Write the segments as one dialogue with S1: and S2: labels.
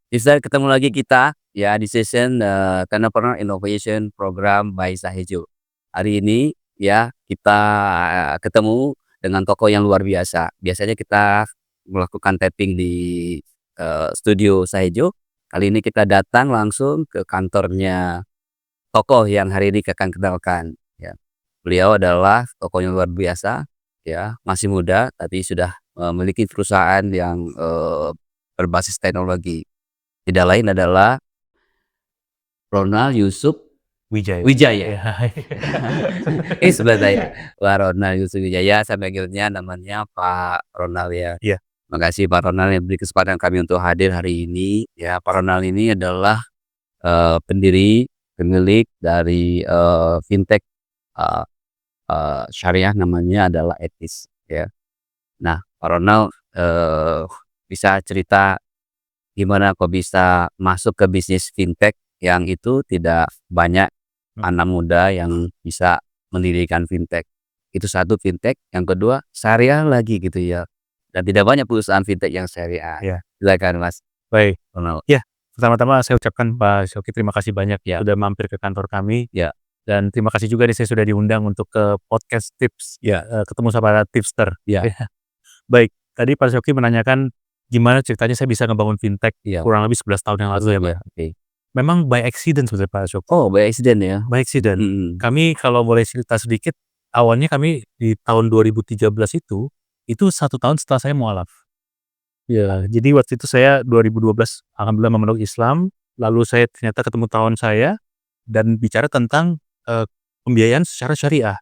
S1: Bisa ketemu lagi kita ya di session, Entrepreneur Innovation Program by Sahejo. Hari ini ya kita ketemu dengan tokoh yang luar biasa. Biasanya kita melakukan tapping di, studio Sahejo. Kali ini kita datang langsung ke kantornya tokoh yang hari ini akan kenalkan ya. Beliau adalah tokoh yang luar biasa ya, masih muda tapi sudah memiliki perusahaan yang, berbasis teknologi. Tidak lain adalah Ronald Yusuf
S2: Wijaya.
S1: Wijaya.
S2: Iya.
S1: Sebelah saya, Pak Ronald Yusuf Wijaya, saya panggilnya namanya Pak Ronald ya.
S2: Iya.
S1: Makasih Pak Ronald yang beri kesempatan kami untuk hadir hari ini. Ya, Pak Ronald ini adalah, pendiri, pemilik dari, fintech, eee syariah namanya adalah Etis ya. Nah, Pak Ronald, bisa cerita gimana kok bisa masuk ke bisnis fintech yang itu tidak banyak anak muda yang bisa mendirikan fintech. Itu satu fintech, yang kedua syariah lagi gitu ya, dan tidak banyak perusahaan fintech yang syariah.
S2: Iya.
S1: Silakan Mas
S2: Baik.
S1: Ronald.
S2: Ya, pertama-tama saya ucapkan Pak Shoki terima kasih banyak
S1: Ya.
S2: sudah mampir ke kantor kami.
S1: Ya.
S2: Dan terima kasih juga nih saya sudah diundang untuk ke podcast tips,
S1: Ya.
S2: ketemu sama tipster.
S1: Ya.
S2: Baik, tadi Pak Shoki menanyakan gimana ceritanya saya bisa ngebangun fintech
S1: Iya.
S2: kurang lebih 11 tahun yang lalu ya, Pak.
S1: Oke.
S2: Memang by accident sebenarnya Pak Shoki.
S1: Oh, by accident ya?
S2: By accident.
S1: Mhm.
S2: Kami kalau boleh cerita sedikit, awalnya kami di tahun 2013 itu 1 tahun setelah saya mualaf. Ya, jadi waktu itu saya 2012 alhamdulillah memeluk Islam, lalu saya ternyata ketemu kawan saya dan bicara tentang, pembiayaan secara syariah.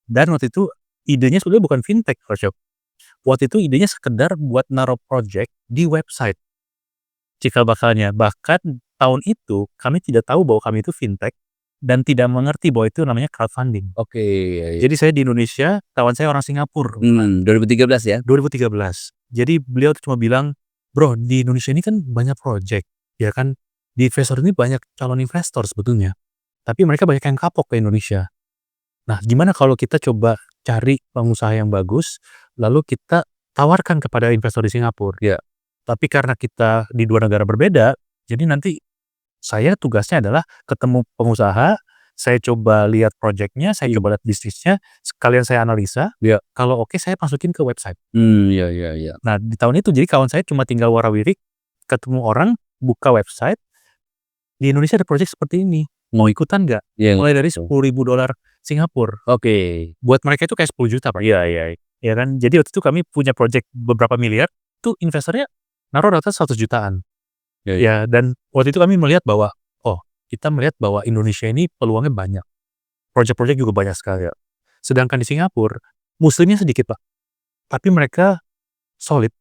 S2: Dan waktu itu idenya sebenarnya bukan fintech, Pak Syok. Waktu itu idenya sekedar buat naruh project di website cikal bakalnya. Bahkan tahun itu kami tidak tahu bahwa kami itu fintech dan tidak mengerti bahwa itu namanya crowdfunding.
S1: Oke, ya ya.
S2: Jadi saya di Indonesia, kawan saya orang Singapura.
S1: 2013 ya?
S2: 2013. Jadi beliau tuh cuma bilang, "Bro, di Indonesia ini kan banyak project, ya kan? Di investor ini banyak calon investor sebetulnya. Tapi mereka banyak yang kapok ke Indonesia. Nah, gimana kalau kita coba cari pengusaha yang bagus, lalu kita tawarkan kepada investor di Singapura.
S1: Ya.
S2: Tapi karena kita di dua negara berbeda, jadi nanti saya tugasnya adalah ketemu pengusaha, saya coba lihat project-nya, saya coba lihat bisnisnya, sekalian saya analisa.
S1: Ya.
S2: Kalau oke, saya masukin ke website."
S1: Ya ya ya.
S2: Nah, di tahun itu jadi kawan saya cuma tinggal warawiri, ketemu orang, buka website, di Indonesia ada project seperti ini, mau ikutan nggak?
S1: Iya.
S2: Mulai dari $10.000 Singapura.
S1: Oke.
S2: Buat mereka itu kayak 10 juta, Pak.
S1: Iya iya.
S2: Ya kan? Jadi waktu itu kami punya project beberapa miliar, tuh investornya naruh rata 100 jutaan.
S1: Ya ya.
S2: Ya, dan waktu itu kami melihat bahwa, kita melihat bahwa Indonesia ini peluangnya banyak. Project-project juga banyak sekali. Sedangkan di Singapura, muslimnya sedikit, Pak. Tapi mereka solid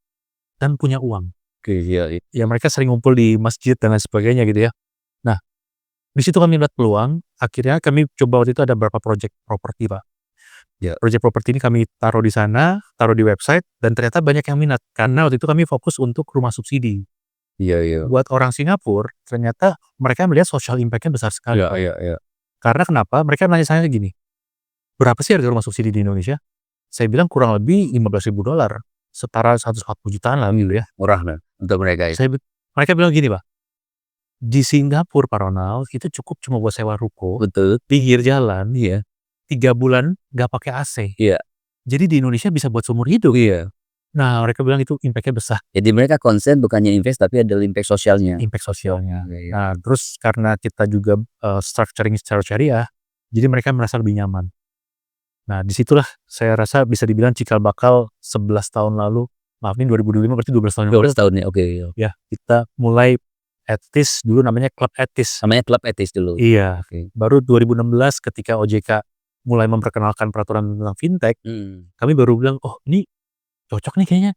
S2: dan punya uang.
S1: Oke, iya iya.
S2: Ya mereka sering ngumpul di masjid dan lain sebagainya gitu ya. Nah, di situ kami lihat peluang, akhirnya kami coba waktu itu ada beberapa project properti, Pak.
S1: Ya.
S2: Project properti ini kami taruh di sana, taruh di website, dan ternyata banyak yang minat. Karena waktu itu kami fokus untuk rumah subsidi.
S1: Iya iya.
S2: Buat orang Singapura, ternyata mereka melihat social impact-nya besar sekali,
S1: Iya
S2: Pak.
S1: iya iya.
S2: Karena kenapa? Mereka nanya saya gini, "Berapa sih harga rumah subsidi di Indonesia?" Saya bilang kurang lebih $15.000, setara 140 jutaan lah gitu ya.
S1: Murah lah untuk mereka ya?
S2: Mereka bilang gini, Pak, di Singapura, Pak Ronald, itu cukup cuma buat sewa ruko,
S1: Betul.
S2: pinggir jalan,
S1: Iya.
S2: 3 bulan nggak pakai AC.
S1: Iya.
S2: Jadi di Indonesia bisa buat seumur hidup.
S1: Iya.
S2: Nah, mereka bilang itu impact-nya besar,
S1: Jadi mereka konsen bukannya invest tapi ada impact sosialnya.
S2: impact sosialnya.
S1: Iya iya.
S2: Nah, terus karena kita juga, structuring secara syariah, jadi mereka merasa lebih nyaman. Nah, disitulah saya rasa bisa dibilang cikal bakal 11 tahun lalu, maaf ini 2025 berarti 12 tahun yang lalu.
S1: 12 tahun ya? Oke.
S2: Ya, kita mulai Etis, dulu namanya Klub Etis.
S1: Namanya klub etis dulu?
S2: Iya.
S1: Oke.
S2: Baru 2016 ketika OJK mulai memperkenalkan peraturan tentang fintech, kami baru bilang, "Oh, ini cocok nih kayaknya.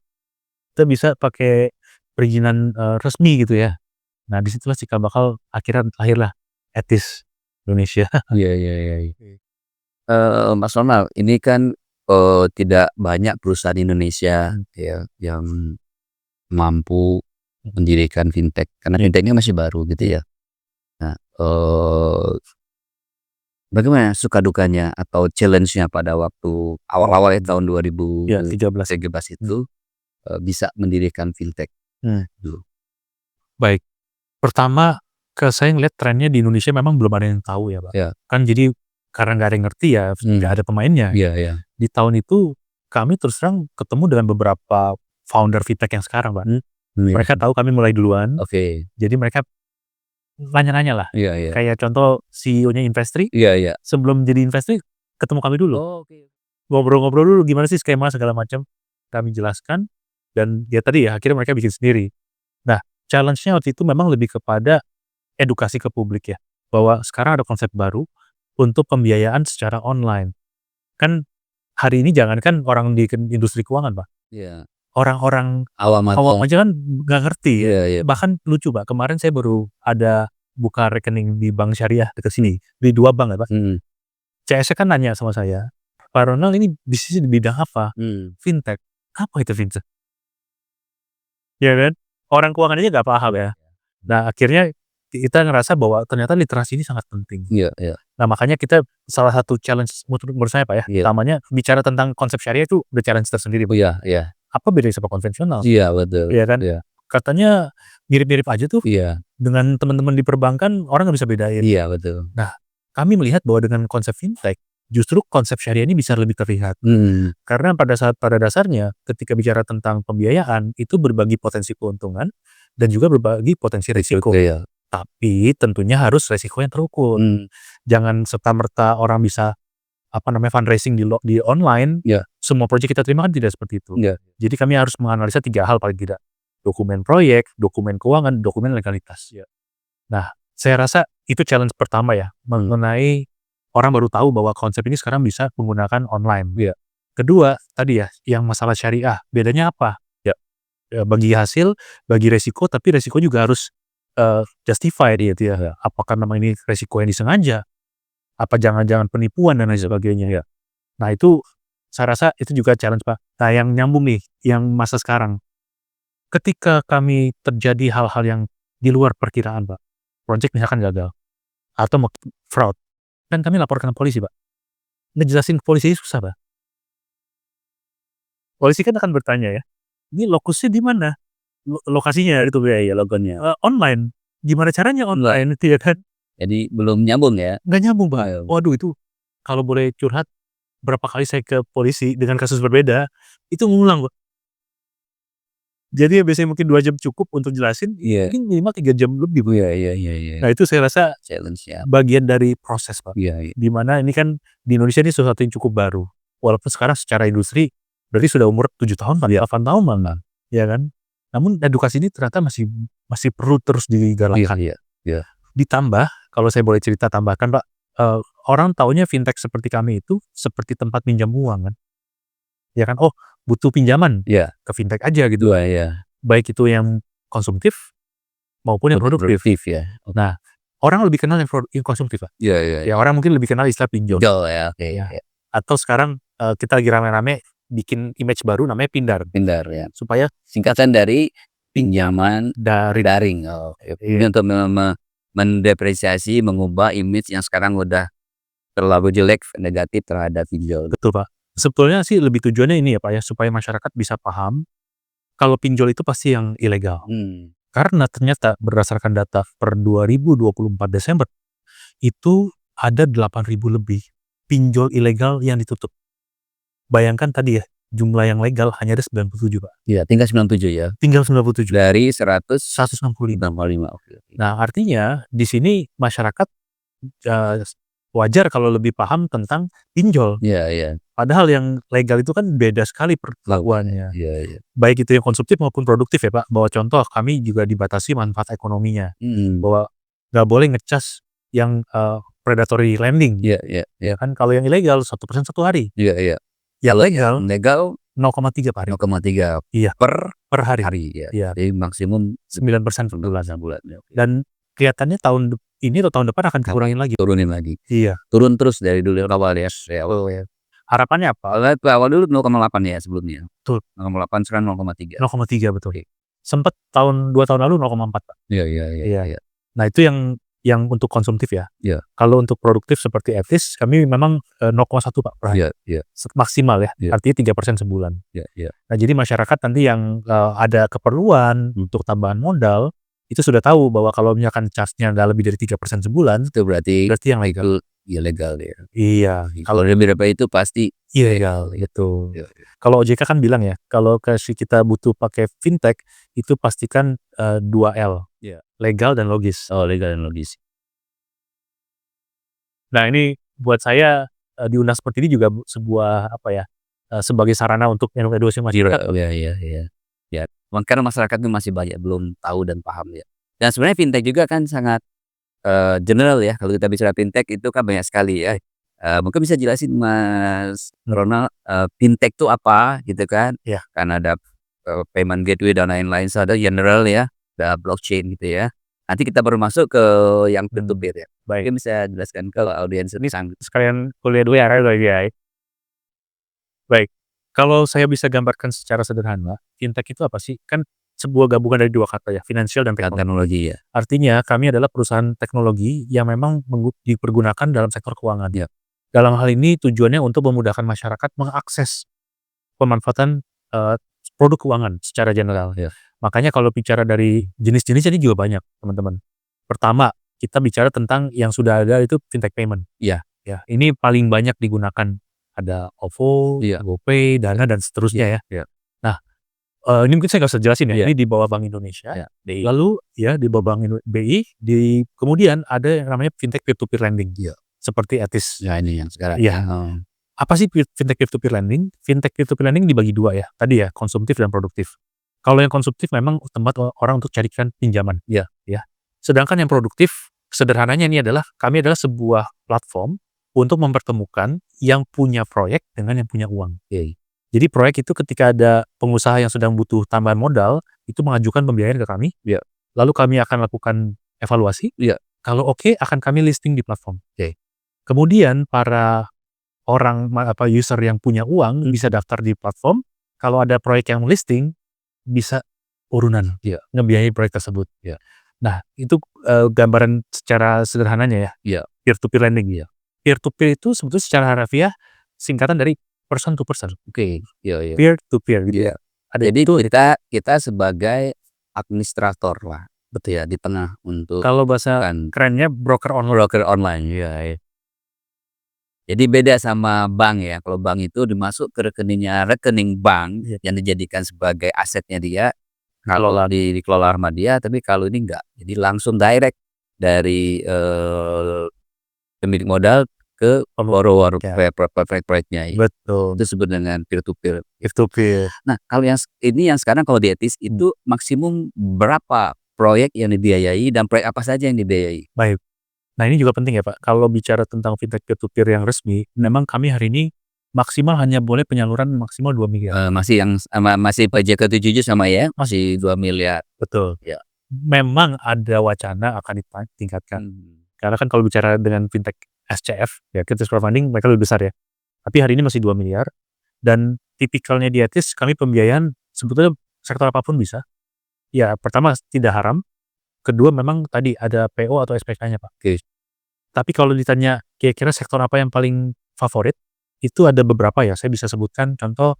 S2: Kita bisa pakai perizinan, resmi gitu ya." Nah, disitulah cikal bakal akhirnya lahirlah Etis Indonesia.
S1: Iya iya iya. Mas Ronald, ini kan, tidak banyak perusahaan Indonesia ya yang mampu mendirikan fintech, karena fintech-nya masih baru gitu ya. Nah, bagaimana suka dukanya atau challenge-nya pada waktu awal-awal ya tahun
S2: 13.
S1: 2013 itu, bisa mendirikan fintech
S2: Hmm.
S1: dulu?
S2: Baik. Pertama, saya ngeliat trennya di Indonesia memang belum ada yang tahu ya, Pak.
S1: Iya.
S2: Kan jadi karena nggak ada yang ngerti ya, nggak ada pemainnya.
S1: Iya.
S2: Di tahun itu kami terus terang ketemu dengan beberapa founder fintech yang sekarang, Pak. Mereka tahu kami mulai duluan,
S1: Oke.
S2: jadi mereka nanya-nanya lah.
S1: Iya.
S2: Kayak contoh CEO-nya Investri,
S1: Iya.
S2: sebelum jadi Investri ketemu kami dulu.
S1: Oh, oke.
S2: Ngobrol-ngobrol dulu gimana sih skema segala macam. Kami jelaskan dan ya tadi ya akhirnya mereka bikin sendiri. Nah, challenge-nya waktu itu memang lebih kepada edukasi ke publik ya. Bahwa sekarang ada konsep baru untuk pembiayaan secara online. Kan hari ini jangankan orang di industri keuangan, Pak.
S1: Iya.
S2: Orang-orang
S1: Awam
S2: awam aja kan nggak ngerti ya.
S1: Iya.
S2: Bahkan lucu, Pak. Kemarin saya baru ada buka rekening di bank syariah dekat sini. Di 2 bank ya, Pak. CS kan nanya sama saya, Pak Ronald ini bisnisnya di bidang apa? Fintech. Apa itu fintech? Ya kan? Orang keuangan aja nggak paham ya. Nah, akhirnya kita ngerasa bahwa ternyata literasi ini sangat penting.
S1: Iya.
S2: Nah, makanya kita salah satu challenge menurut saya, Pak ya,
S1: Iya.
S2: utamanya bicara tentang konsep syariah itu udah challenge tersendiri, Pak.
S1: Iya.
S2: Apa bedanya sama konvensional?
S1: Iya, betul.
S2: Iya kan?
S1: Iya.
S2: Katanya mirip-mirip aja tuh.
S1: Iya.
S2: Dengan teman-teman di perbankan orang nggak bisa bedain.
S1: Iya, betul.
S2: Nah, kami melihat bahwa dengan konsep fintech, justru konsep syariah ini bisa lebih terlihat. Karena pada dasarnya ketika bicara tentang pembiayaan itu berbagi potensi keuntungan dan juga berbagi potensi risiko.
S1: Iya.
S2: Tapi tentunya harus resiko yang terukur. Jangan serta-merta orang bisa fundraising di online.
S1: Iya.
S2: Semua proyek kita terima kan tidak seperti itu.
S1: Iya.
S2: Jadi kami harus menganalisa 3 hal paling tidak. Dokumen proyek, dokumen keuangan, dokumen legalitas. Nah, saya rasa itu challenge pertama ya, mengenai orang baru tahu bahwa konsep ini sekarang bisa menggunakan online.
S1: Iya.
S2: Kedua, tadi ya, yang masalah syariah, bedanya apa? Ya, bagi hasil, bagi resiko, tapi resiko juga harus justified gitu ya. Apakah memang ini resiko yang disengaja? Apa jangan-jangan penipuan dan lain sebagainya ya. Nah, itu saya rasa itu juga challenge, Pak. Nah, yang nyambung nih, yang masa sekarang. Ketika kami terjadi hal-hal yang di luar perkiraan, Pak. Project misalkan gagal atau fraud, kan kami laporkan ke polisi, Pak. Ngejelasin ke polisi susah, Pak. Polisi kan akan bertanya ya, ini lokusnya di mana? Lokasinya itu
S1: Ya, logonya.
S2: online. Gimana caranya online itu ya kan?
S1: Jadi belum nyambung ya?
S2: Nggak nyambung, Pak. Waduh, itu kalau boleh curhat, berapa kali saya ke polisi dengan kasus berbeda, itu ngulang, Pak. Jadi biasanya mungkin 2 jam cukup untuk jelasin, mungkin minimal 3 jam lebih, Pak.
S1: Iya.
S2: Nah, itu saya rasa
S1: Challenge ya.
S2: bagian dari proses, Pak.
S1: Iya.
S2: Di mana ini kan di Indonesia ini sesuatu yang cukup baru. Walaupun sekarang secara industri berarti sudah umur 7 tahun, 8 tahun malah, ya kan? Namun edukasi ini ternyata masih perlu terus digalakkan.
S1: Iya.
S2: Ditambah, kalau saya boleh cerita tambahkan, Pak, orang taunya fintech seperti kami itu seperti tempat pinjam uang kan. Ya kan? Oh, butuh pinjaman.
S1: Iya.
S2: Ke fintech aja gitu.
S1: Iya.
S2: Baik itu yang konsumtif maupun yang produktif.
S1: Ya.
S2: Nah, orang lebih kenal yang konsumtif, Pak.
S1: Iya.
S2: Ya, orang mungkin lebih kenal istilah pinjol.
S1: Ya, oke.
S2: Ya. Atau sekarang kita lagi rame-rame bikin image baru namanya Pindar.
S1: Pindar ya.
S2: Supaya
S1: singkatan dari pinjaman daring. Ini untuk mendepresiasi, mengubah image yang sekarang udah terlalu jelek, negatif terhadap pinjol.
S2: Betul, Pak. Sebetulnya sih lebih tujuannya ini ya, Pak ya, supaya masyarakat bisa paham kalau pinjol itu pasti yang ilegal. Karena ternyata berdasarkan data per 2024 Desember itu ada 8.000 lebih pinjol ilegal yang ditutup. Bayangkan tadi ya, jumlah yang legal hanya ada 97, Pak.
S1: Iya, tinggal 97 ya.
S2: Tinggal 97.
S1: Dari 165.
S2: Oke. Nah, artinya di sini masyarakat wajar kalau lebih paham tentang pinjol.
S1: Iya.
S2: Padahal yang legal itu kan beda sekali perlakuannya.
S1: Iya.
S2: Baik itu yang konsumtif maupun produktif ya, Pak. Bahwa contoh kami juga dibatasi manfaat ekonominya. Bahwa nggak boleh ngecas yang predatory lending.
S1: Iya.
S2: Ya kan, kalau yang ilegal 1% 1 hari.
S1: Iya.
S2: Yang legal
S1: 0,3
S2: Pak.
S1: 0,3
S2: iya, per hari.
S1: Ya.
S2: Iya.
S1: Jadi maksimum
S2: 9% per bulan. Dan kelihatannya tahun ini atau tahun depan akan dikurangin lagi.
S1: Turunin lagi.
S2: Iya.
S1: Turun terus dari dulu awal ya.
S2: Harapannya apa?
S1: Awal dulu 0,8 ya sebelumnya.
S2: Betul.
S1: 0,8 sekarang 0,3.
S2: 0,3 betul. Sempat 2 tahun lalu 0,4, Pak.
S1: Iya.
S2: Nah, itu yang untuk konsumtif ya.
S1: Iya.
S2: Kalau untuk produktif seperti etis, kami memang 0,1 Pak per hari.
S1: Iya.
S2: Maksimal ya.
S1: Iya.
S2: Artinya 3% sebulan.
S1: Iya.
S2: Nah, jadi masyarakat nanti yang ada keperluan untuk tambahan modal itu sudah tahu bahwa kalau misalkan charge-nya nggak lebih dari 3% sebulan,
S1: Itu berarti
S2: berarti yang legal.
S1: itu ilegal ya.
S2: Iya,
S1: Kalau lebih dari itu pasti
S2: ilegal, gitu.
S1: ya.
S2: Kalau OJK kan bilang ya, kalau kita butuh pakai fintech, itu pastikan 2L,
S1: Iya.
S2: legal dan logis.
S1: Oh, legal dan logis.
S2: Nah ini buat saya diundang seperti ini juga sebuah sebagai sarana untuk edukasi masyarakat.
S1: Iya. Ya, karena masyarakat itu masih banyak belum tahu dan paham ya. Dan sebenarnya fintech juga kan sangat general ya, kalau kita bicara fintech itu kan banyak sekali ya. Mungkin bisa jelasin Mas Ronald, fintech itu apa gitu kan?
S2: Iya.
S1: Kan ada payment gateway dan lain-lain, ada general ya, ada blockchain gitu ya. Nanti kita baru masuk ke yang peer to peer ya.
S2: Baik,
S1: Mungkin bisa jelaskan ke audiens ini
S2: sekalian kuliah 2 ya ya. Baik, kalau saya bisa gambarkan secara sederhana, fintech itu apa sih? Kan sebuah gabungan dari 2 kata ya, finansial dan teknologi.
S1: teknologi ya.
S2: Artinya kami adalah perusahaan teknologi yang memang dipergunakan dalam sektor keuangan.
S1: Iya.
S2: Dalam hal ini tujuannya untuk memudahkan masyarakat mengakses pemanfaatan produk keuangan secara general.
S1: Iya.
S2: Makanya kalau bicara dari jenis-jenisnya ini juga banyak, teman-teman. Pertama, kita bicara tentang yang sudah ada itu fintech payment.
S1: Iya.
S2: Ya, ini paling banyak digunakan. Ada OVO,
S1: Iya.
S2: GoPay, Dana, dan seterusnya ya.
S1: Iya.
S2: Nah, ini mungkin saya nggak usah jelasin ya,
S1: Iya.
S2: ini di bawah Bank Indonesia.
S1: Iya, BI.
S2: Lalu ya di bawah Bank BI, kemudian ada yang namanya fintech peer-to-peer lending.
S1: Iya.
S2: Seperti Etis.
S1: Ya ini yang sekarang.
S2: Iya. Apa sih fintech peer-to-peer lending? Fintech peer-to-peer lending dibagi 2 ya. Tadi ya, konsumtif dan produktif. Kalau yang konsumtif memang tempat orang untuk carikan pinjaman.
S1: Iya.
S2: Ya. Sedangkan yang produktif, sederhananya ini adalah kami adalah sebuah platform untuk mempertemukan yang punya proyek dengan yang punya uang.
S1: Oke.
S2: Jadi proyek itu ketika ada pengusaha yang sedang butuh tambahan modal, itu mengajukan pembiayaan ke kami.
S1: Iya.
S2: Lalu kami akan lakukan evaluasi.
S1: Iya.
S2: Kalau oke, akan kami listing di platform.
S1: Oke.
S2: Kemudian para orang user yang punya uang bisa daftar di platform. Kalau ada proyek yang listing, bisa urunan ngebiayai proyek tersebut.
S1: Iya.
S2: Nah, itu gambaran secara sederhananya ya.
S1: Iya.
S2: Peer-to-peer lending. Peer-to-peer itu sebetulnya secara harfiah singkatan dari person to person.
S1: Oke. Iya.
S2: Peer-to-peer gitu.
S1: Iya. Jadi
S2: itu
S1: kita sebagai administrator lah, betul ya, di tengah untuk
S2: kalau bahasa kerennya broker online.
S1: Iya. Jadi beda sama bank ya. Kalau bank itu dimasuk ke rekening bank yang dijadikan sebagai asetnya dia, kalau dikelola sama dia. Tapi kalau ini enggak, jadi langsung direct dari pemilik modal ke borrower proyeknya.
S2: Betul.
S1: Itu disebut dengan peer to peer.
S2: Peer-to-peer.
S1: Nah, kalau yang sekarang kalau di Etis itu maksimum berapa proyek yang dibiayai dan proyek apa saja yang dibiayai?
S2: Baik. Nah, ini juga penting ya Pak. Kalau bicara tentang fintech peer-to-peer yang resmi, memang kami hari ini maksimal hanya boleh penyaluran maksimal 2 miliar.
S1: Masih PJK 77 sama ya? Masih 2 miliar.
S2: Betul.
S1: Ya.
S2: Memang ada wacana akan ditingkatkan. Karena kan kalau bicara dengan fintech SCF, ya Etis crowdfunding mereka lebih besar ya. Tapi hari ini masih 2 miliar. Dan tipikalnya di Etis, kami pembiayaan sebetulnya sektor apapun bisa. Ya, pertama tidak haram. Kedua memang tadi ada PO atau SPK-nya Pak.
S1: Oke.
S2: Tapi kalau ditanya kira-kira sektor apa yang paling favorit, itu ada beberapa ya. Saya bisa sebutkan contoh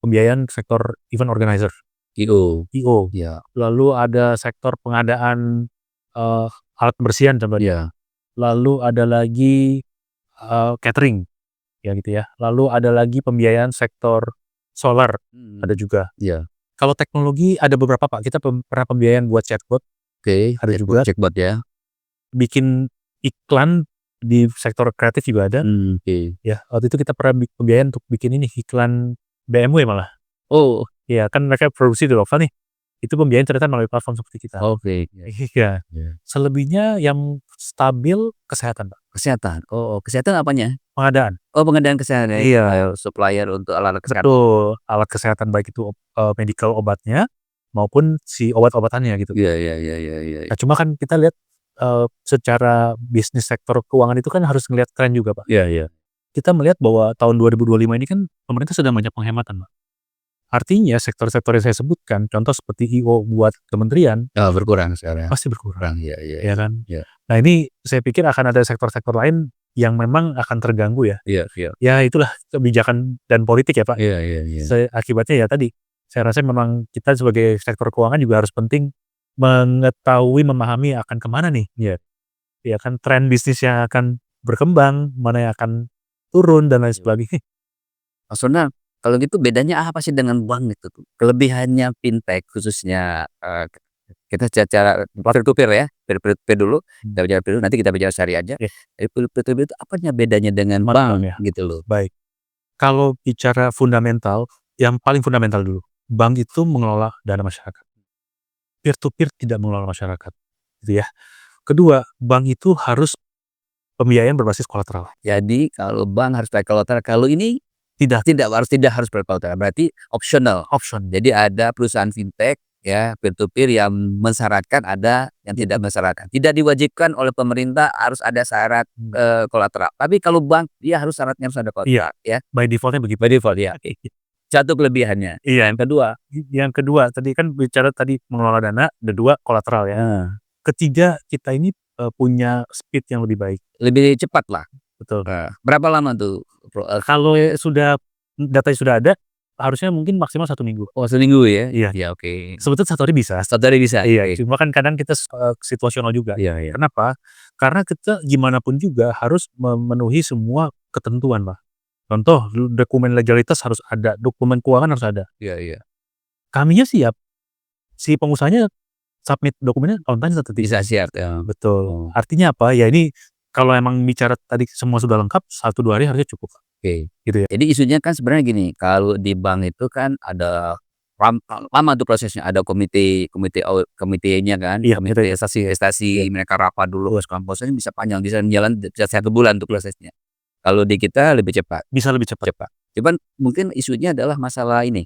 S2: pembiayaan sektor event organizer.
S1: IO.
S2: Ya. Lalu ada sektor pengadaan alat kebersihan contohnya. Lalu ada lagi catering, ya gitu ya. Lalu ada lagi pembiayaan sektor solar, ada juga. Kalau teknologi ada beberapa Pak. Kita pernah pembiayaan buat chatbot.
S1: Oke,
S2: ada juga.
S1: Chatbot ya.
S2: Bikin iklan di sektor kreatif juga ada. Ya, waktu itu kita pernah pembiayaan untuk bikin ini iklan BMW malah.
S1: Oh,
S2: ya kan mereka produksi di lokal nih. Itu pembiayaan ternyata melalui platform seperti kita.
S1: Oke.
S2: Iya. Selebihnya yang stabil kesehatan, Pak.
S1: Kesehatan. Oh, kesehatan apanya?
S2: Pengadaan.
S1: Oh, pengadaan kesehatan.
S2: Iya.
S1: Supplier untuk alat kesehatan.
S2: Betul. Alat kesehatan baik itu medical obatnya maupun si obat-obatannya gitu.
S1: Iya.
S2: Nah, cuma kan kita lihat secara bisnis sektor keuangan itu kan harus ngelihat tren juga, Pak.
S1: Iya.
S2: Kita melihat bahwa tahun 2025 ini kan pemerintah sedang banyak penghematan, Pak. Artinya sektor-sektor yang saya sebutkan, contoh seperti IO buat kementerian,
S1: berkurang sekarang.
S2: pasti berkurang.
S1: Iya.
S2: Ya kan?
S1: Iya.
S2: Nah, ini saya pikir akan ada sektor-sektor lain yang memang akan terganggu ya.
S1: Iya.
S2: Ya itulah kebijakan dan politik ya Pak.
S1: Iya.
S2: Akibatnya ya tadi, saya rasa memang kita sebagai sektor keuangan juga harus penting mengetahui, memahami akan kemana nih, ya kan tren bisnis yang akan berkembang, mana yang akan turun dan lain sebagainya.
S1: Maksudnya kalau gitu bedanya apa sih dengan bank itu tuh? Kelebihannya fintech khususnya, kita cara peer to peer ya, peer dulu, kita bicara peer nanti kita bicara syariah aja.
S2: Oke,
S1: Peer to peer itu apanya bedanya dengan
S2: Bank
S1: bank
S2: ya.
S1: gitu loh?
S2: Baik. Kalau bicara fundamental, yang paling fundamental dulu, bank itu mengelola dana masyarakat. Peer to peer tidak mengelola masyarakat, gitu ya. Kedua, bank itu harus pembiayaan berbasis kolateral.
S1: Jadi kalau bank harus pakai kolateral, kalau ini
S2: Tidak,
S1: tidak harus pakai kolateral, berarti optional.
S2: option.
S1: Jadi ada perusahaan fintech ya, peer to peer yang mensyaratkan, ada yang tidak mensyaratkan. Tidak diwajibkan oleh pemerintah harus ada syarat, kolateral. Tapi kalau bank dia syaratnya harus ada
S2: Iya,
S1: kolateral ya,
S2: by default-nya begitu.
S1: by default ya. Satu kelebihannya.
S2: Iya,
S1: Yang kedua,
S2: tadi kan bicara tadi mengelola dana, ada 2 kolateral ya. Ketiga, kita ini, punya speed yang lebih baik.
S1: lebih cepat lah.
S2: Betul.
S1: Berapa lama tuh
S2: Kalau datanya sudah ada, harusnya mungkin maksimal 1 minggu.
S1: oh seminggu ya?
S2: Iya.
S1: Ya oke.
S2: Sebetulnya 1 hari bisa.
S1: 1 hari bisa?
S2: Iya,
S1: Oke.
S2: cuma kan kadang kita situasional juga.
S1: Iya iya.
S2: Kenapa? Karena kita gimana pun juga harus memenuhi semua ketentuan, Pak. Contoh, dokumen legalitas harus ada, dokumen keuangan harus ada.
S1: Iya iya.
S2: Kaminya siap, si pengusahanya submit dokumennya on time tetap
S1: Bisa siap ya.
S2: Betul.
S1: Oh.
S2: Artinya apa? Ya ini kalau emang bicara tadi semua sudah lengkap, 1-2 hari harusnya cukup.
S1: Oke.
S2: Gitu ya.
S1: Jadi isunya kan sebenarnya gini, kalau di bank itu kan ada lama tuh prosesnya, ada komitenya kan,
S2: Iya,
S1: komite investasi, mereka rapat dulu, prosesnya bisa panjang, bisa jalan bisa 1 bulan tuh prosesnya. Kalau di kita lebih cepat.
S2: Bisa lebih cepat.
S1: Cuman mungkin isunya adalah masalah ini,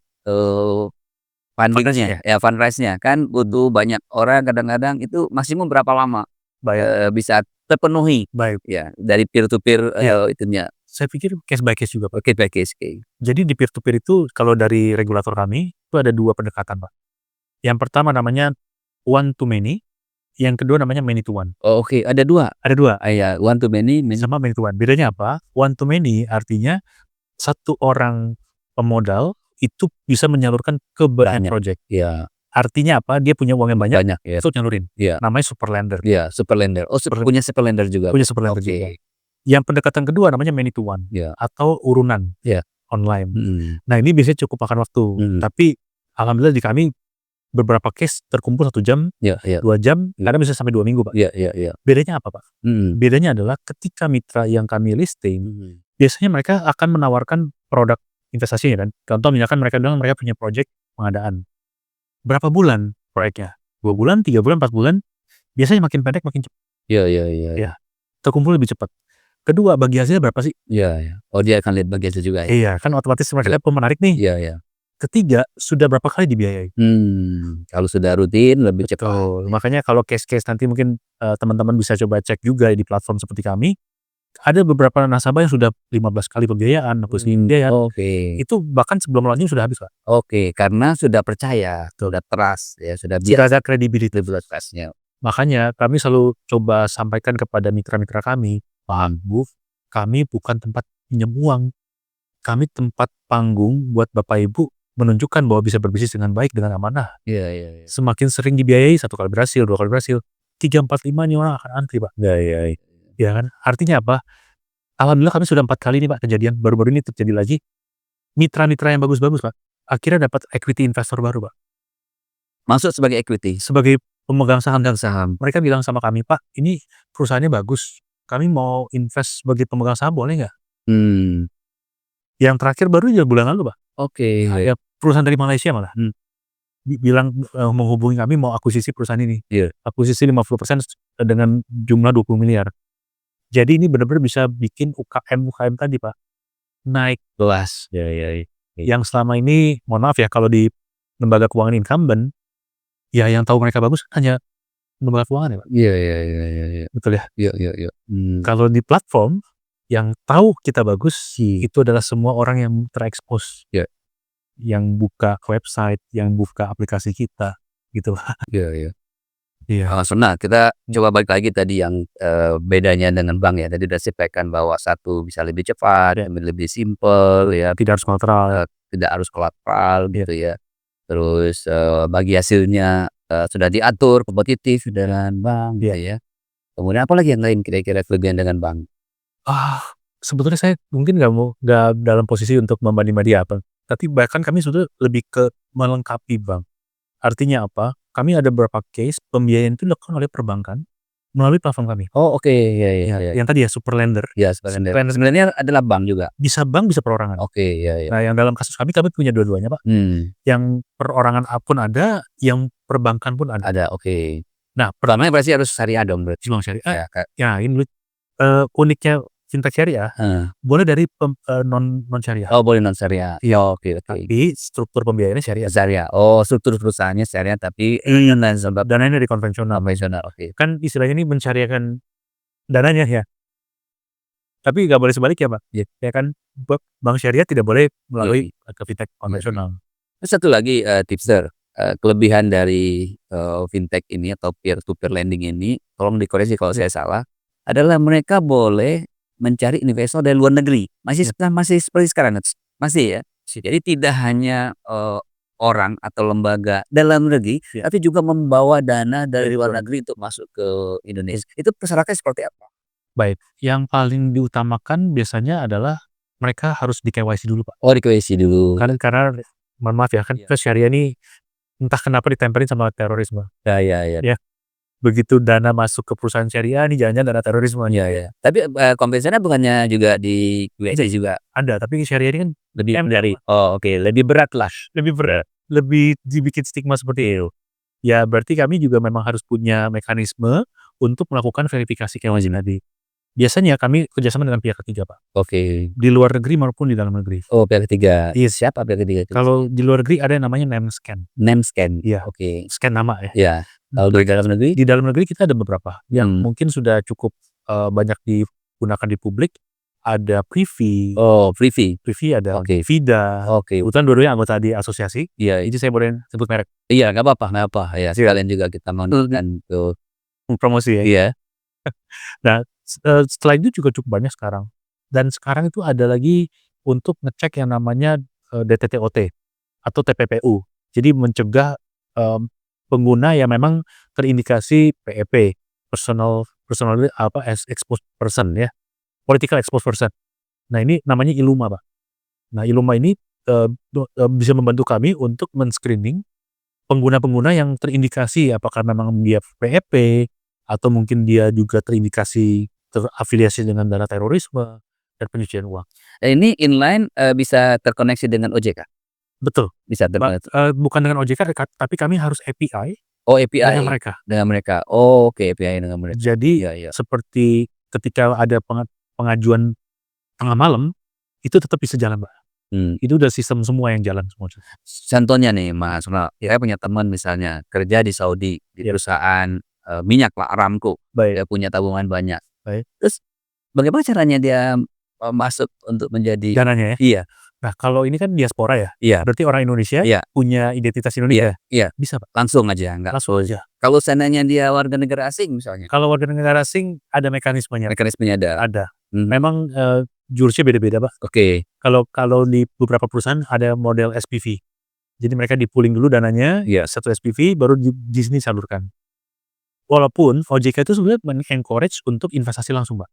S2: Fundraising
S1: funding-nya, ya fundraise-nya kan butuh banyak orang, kadang-kadang itu maksimum berapa lama, bisa terpenuhi
S2: Baik.
S1: ya dari peer to peer,
S2: Iya.
S1: itunya?
S2: Saya pikir case by case juga, Pak.
S1: Oke, by case, oke.
S2: Jadi di peer to peer itu kalau dari regulator kami, itu ada 2 pendekatan, Pak. Yang pertama namanya one to many, yang kedua namanya many to one.
S1: Oh oke, ada 2?
S2: Ada 2,
S1: Ya, one to many,
S2: sama many to one. Bedanya apa? One to many artinya 1 orang pemodal itu bisa menyalurkan ke banyak
S1: Banyak.
S2: project.
S1: Iya,
S2: Artinya apa? Dia punya uang yang banyak,
S1: banyak ya.
S2: itu nyalurin.
S1: Iya.
S2: Namanya super lender.
S1: Iya, super lender. Oh, punya super lender juga?
S2: Punya super lender
S1: Oke.
S2: juga. Yang pendekatan kedua namanya many to one,
S1: Iya.
S2: atau urunan
S1: Iya.
S2: online.
S1: Mhm.
S2: Nah, ini biasanya cukup makan waktu, tapi alhamdulillah di kami beberapa case terkumpul 1 jam,
S1: Iya iya.
S2: 2 jam, kadang bisa sampai 2 minggu, Pak.
S1: Iya iya iya.
S2: Bedanya apa, Pak?
S1: Mhm.
S2: Bedanya adalah ketika mitra yang kami listing, biasanya mereka akan menawarkan produk investasinya kan. Contoh misalkan mereka bilang mereka punya project pengadaan. Berapa bulan proyeknya? 2 bulan, 3 bulan, 4 bulan, biasanya makin pendek makin cepat.
S1: Iya iya iya.
S2: Ya, terkumpul lebih cepat. Kedua, bagi hasilnya berapa sih?
S1: Iya iya. Oh, dia akan lihat bagi hasil juga ya?
S2: Iya, kan otomatis mereka menarik nih.
S1: Iya iya.
S2: Ketiga, sudah berapa kali dibiayai?
S1: Kalau sudah rutin lebih cepat.
S2: Betul, makanya kalau case-case nanti mungkin, teman-teman bisa coba cek juga di platform seperti kami. Ada beberapa nasabah yang sudah 15 kali pembiayaan, 20 kali pembiayaan.
S1: Oke.
S2: Itu bahkan sebelum launching sudah habis, Pak.
S1: Oke, karena sudah percaya, sudah trust ya, sudah
S2: Sudah ada credibility.
S1: trust-nya.
S2: Makanya kami selalu coba sampaikan kepada mitra-mitra kami, "Pak, Bu, kami bukan tempat pinjam uang. Kami tempat panggung buat Bapak Ibu menunjukkan bahwa bisa berbisnis dengan baik, dengan amanah."
S1: Iya iya iya.
S2: Semakin sering dibiayai, 1 kali berhasil, 2 kali berhasil, 3, 4, 5 nih orang akan antri, Pak.
S1: Iya iya iya.
S2: Ya kan? Artinya apa? Alhamdulillah kami sudah 4 kali nih, Pak, kejadian. Baru-baru ini terjadi lagi. Mitra-mitra yang bagus-bagus, Pak, akhirnya dapat equity investor baru, Pak.
S1: Masuk sebagai equity?
S2: Sebagai pemegang saham.
S1: Mereka
S2: Mereka bilang sama kami, "Pak, ini perusahaannya bagus. Kami mau invest sebagai pemegang saham boleh nggak?" Yang terakhir baru aja bulan lalu, Pak.
S1: Oke.
S2: Ya, perusahaan dari Malaysia malah. Bilang, menghubungi kami mau akuisisi perusahaan ini.
S1: Iya.
S2: Akuisisi 50% dengan jumlah 20 miliar. Jadi ini benar-benar bisa bikin UKM tadi, Pak, naik kelas.
S1: Iya iya iya.
S2: Yang selama ini, mohon maaf ya, kalau di lembaga keuangan incumbent, ya yang tahu mereka bagus hanya lembaga keuangan ya, Pak.
S1: Iya iya iya iya iya.
S2: Betul ya?
S1: Iya iya iya.
S2: Kalau di platform, yang tahu kita bagus, itu adalah semua orang yang terekspos.
S1: Iya.
S2: Yang buka website, yang buka aplikasi kita, gitu, Pak.
S1: Iya iya.
S2: Iya.
S1: Nah, kita coba balik lagi tadi yang, bedanya dengan bank ya. Tadi udah sampaikan bahwa satu bisa lebih cepat, lebih simpel ya,
S2: Tidak harus kolateral.
S1: tidak harus kolateral gitu ya. Terus, bagi hasilnya, sudah diatur kompetitif dengan bank gitu ya. Kemudian apalagi yang lain kira-kira kelebihan dengan bank?
S2: Sebetulnya saya mungkin nggak dalam posisi untuk membanding-banding apa, tapi bahkan kami sebetulnya lebih ke melengkapi bank. Artinya apa? Kami ada beberapa case pembiayaan itu dilakukan oleh perbankan melalui platform kami.
S1: Oh oke, iya iya iya.
S2: Yang tadi ya Superlender.
S1: Iya Superlender.
S2: Superlender
S1: Sebenarnya adalah bank juga?
S2: bisa bank, bisa perorangan.
S1: Oke, iya iya.
S2: Nah, yang dalam kasus kami punya dua-duanya, Pak. Yang perorangan pun ada, yang perbankan pun ada.
S1: Ada, oke.
S2: Nah,
S1: Pertamanya pasti harus syariah dong berarti?
S2: Bank syariah.
S1: Ya,
S2: Ini uniknya fintech syariah, boleh dari non syariah.
S1: Oh boleh non syariah.
S2: Iya.
S1: Oke oke.
S2: Tapi struktur pembiayaannya syariah.
S1: Syariah. Oh struktur perusahaannya syariah tapi sebab
S2: Dananya dari konvensional.
S1: oke.
S2: Kan istilahnya ini mensyariahkan dananya ya. Tapi nggak boleh sebaliknya, Pak. Ya kan, bank syariah tidak boleh melalui ke fintech konvensional.
S1: Terus satu lagi tipster, kelebihan dari fintech ini atau peer to peer lending ini, tolong dikoreksi kalau saya salah, adalah mereka boleh mencari investor dari luar negeri. Masih seperti sekarang, masih ya? Jadi tidak hanya orang atau lembaga dalam negeri, tapi juga membawa dana dari luar negeri untuk masuk ke Indonesia. Itu persyaratnya seperti apa?
S2: Baik, yang paling diutamakan biasanya adalah mereka harus di KYC dulu, Pak.
S1: Oh di KYC dulu.
S2: Karena mohon maaf ya, kan syariah ini entah kenapa ditempelin sama terorisme.
S1: Ya.
S2: Begitu dana masuk ke perusahaan syariah, ini jangan-jangan dana terorisme.
S1: Iya. Tapi konvensionalnya bukannya juga di KYC juga?
S2: Ada, tapi syariah ini kan
S1: lebih dari lebih berat lah.
S2: Lebih berat, lebih dibikin stigma seperti itu. Ya berarti kami juga memang harus punya mekanisme untuk melakukan verifikasi KYC tadi. Biasanya kami kerjasama dengan pihak ketiga, Pak.
S1: Oke.
S2: Di luar negeri maupun di dalam negeri.
S1: Oh pihak ketiga. Iya siapa pihak ketiga itu?
S2: Kalau di luar negeri ada yang namanya name scan.
S1: Name scan?
S2: Iya.
S1: Oke.
S2: Scan nama ya.
S1: Iya. Kalau di dalam negeri? Di
S2: dalam negeri kita ada beberapa yang mungkin sudah cukup banyak digunakan di publik. Ada Privy.
S1: Oh Privy.
S2: Privy ada. Vida. Kebetulan dua-duanya anggota di asosiasi.
S1: Iya.
S2: Jadi saya boleh sebut merek.
S1: Iya nggak apa-apa. Ya sekalian juga kita mau ke
S2: promosi ya.
S1: Iya.
S2: Nah setelah itu juga cukup banyak sekarang. Dan sekarang itu ada lagi untuk ngecek yang namanya DTTOT atau TPPU. Jadi mencegah pengguna yang memang terindikasi PEP, personal exposed person ya, political exposed person. Nah ini namanya ILUMA, Pak. Nah ILUMA ini bisa membantu kami untuk men-screening pengguna-pengguna yang terindikasi apakah memang dia PEP atau mungkin dia juga terindikasi terafiliasi dengan dana terorisme dan pencucian uang.
S1: Ini inline bisa terkoneksi dengan OJK?
S2: Betul.
S1: Bisa terkoneksi.
S2: Bukan dengan OJK, tapi kami harus API.
S1: Oh API
S2: dengan mereka.
S1: Oh oke API dengan mereka.
S2: Jadi seperti ketika ada pengajuan tengah malam itu tetap bisa jalan, Pak. Itu udah sistem semua yang jalan semua.
S1: Contohnya nih Mas Ronald, saya punya teman misalnya kerja di Saudi di perusahaan minyak lah Aramco. Dia punya tabungan banyak. Terus bagaimana caranya dia masuk untuk menjadi
S2: dananya ya?
S1: Iya.
S2: Nah kalau ini kan diaspora ya?
S1: Iya.
S2: Berarti orang Indonesia punya identitas Indonesia?
S1: Iya.
S2: Bisa, Pak.
S1: Langsung aja,
S2: langsung aja.
S1: Kalau seandainya dia warga negara asing misalnya?
S2: Kalau warga negara asing ada mekanismenya.
S1: Mekanismenya ada?
S2: Memang jurusnya beda-beda, Pak.
S1: Oke.
S2: Kalau di beberapa perusahaan ada model SPV. Jadi mereka di-pooling dulu dananya, satu SPV baru di sini salurkan. Walaupun OJK itu sebenarnya men-encourage untuk investasi langsung, Pak.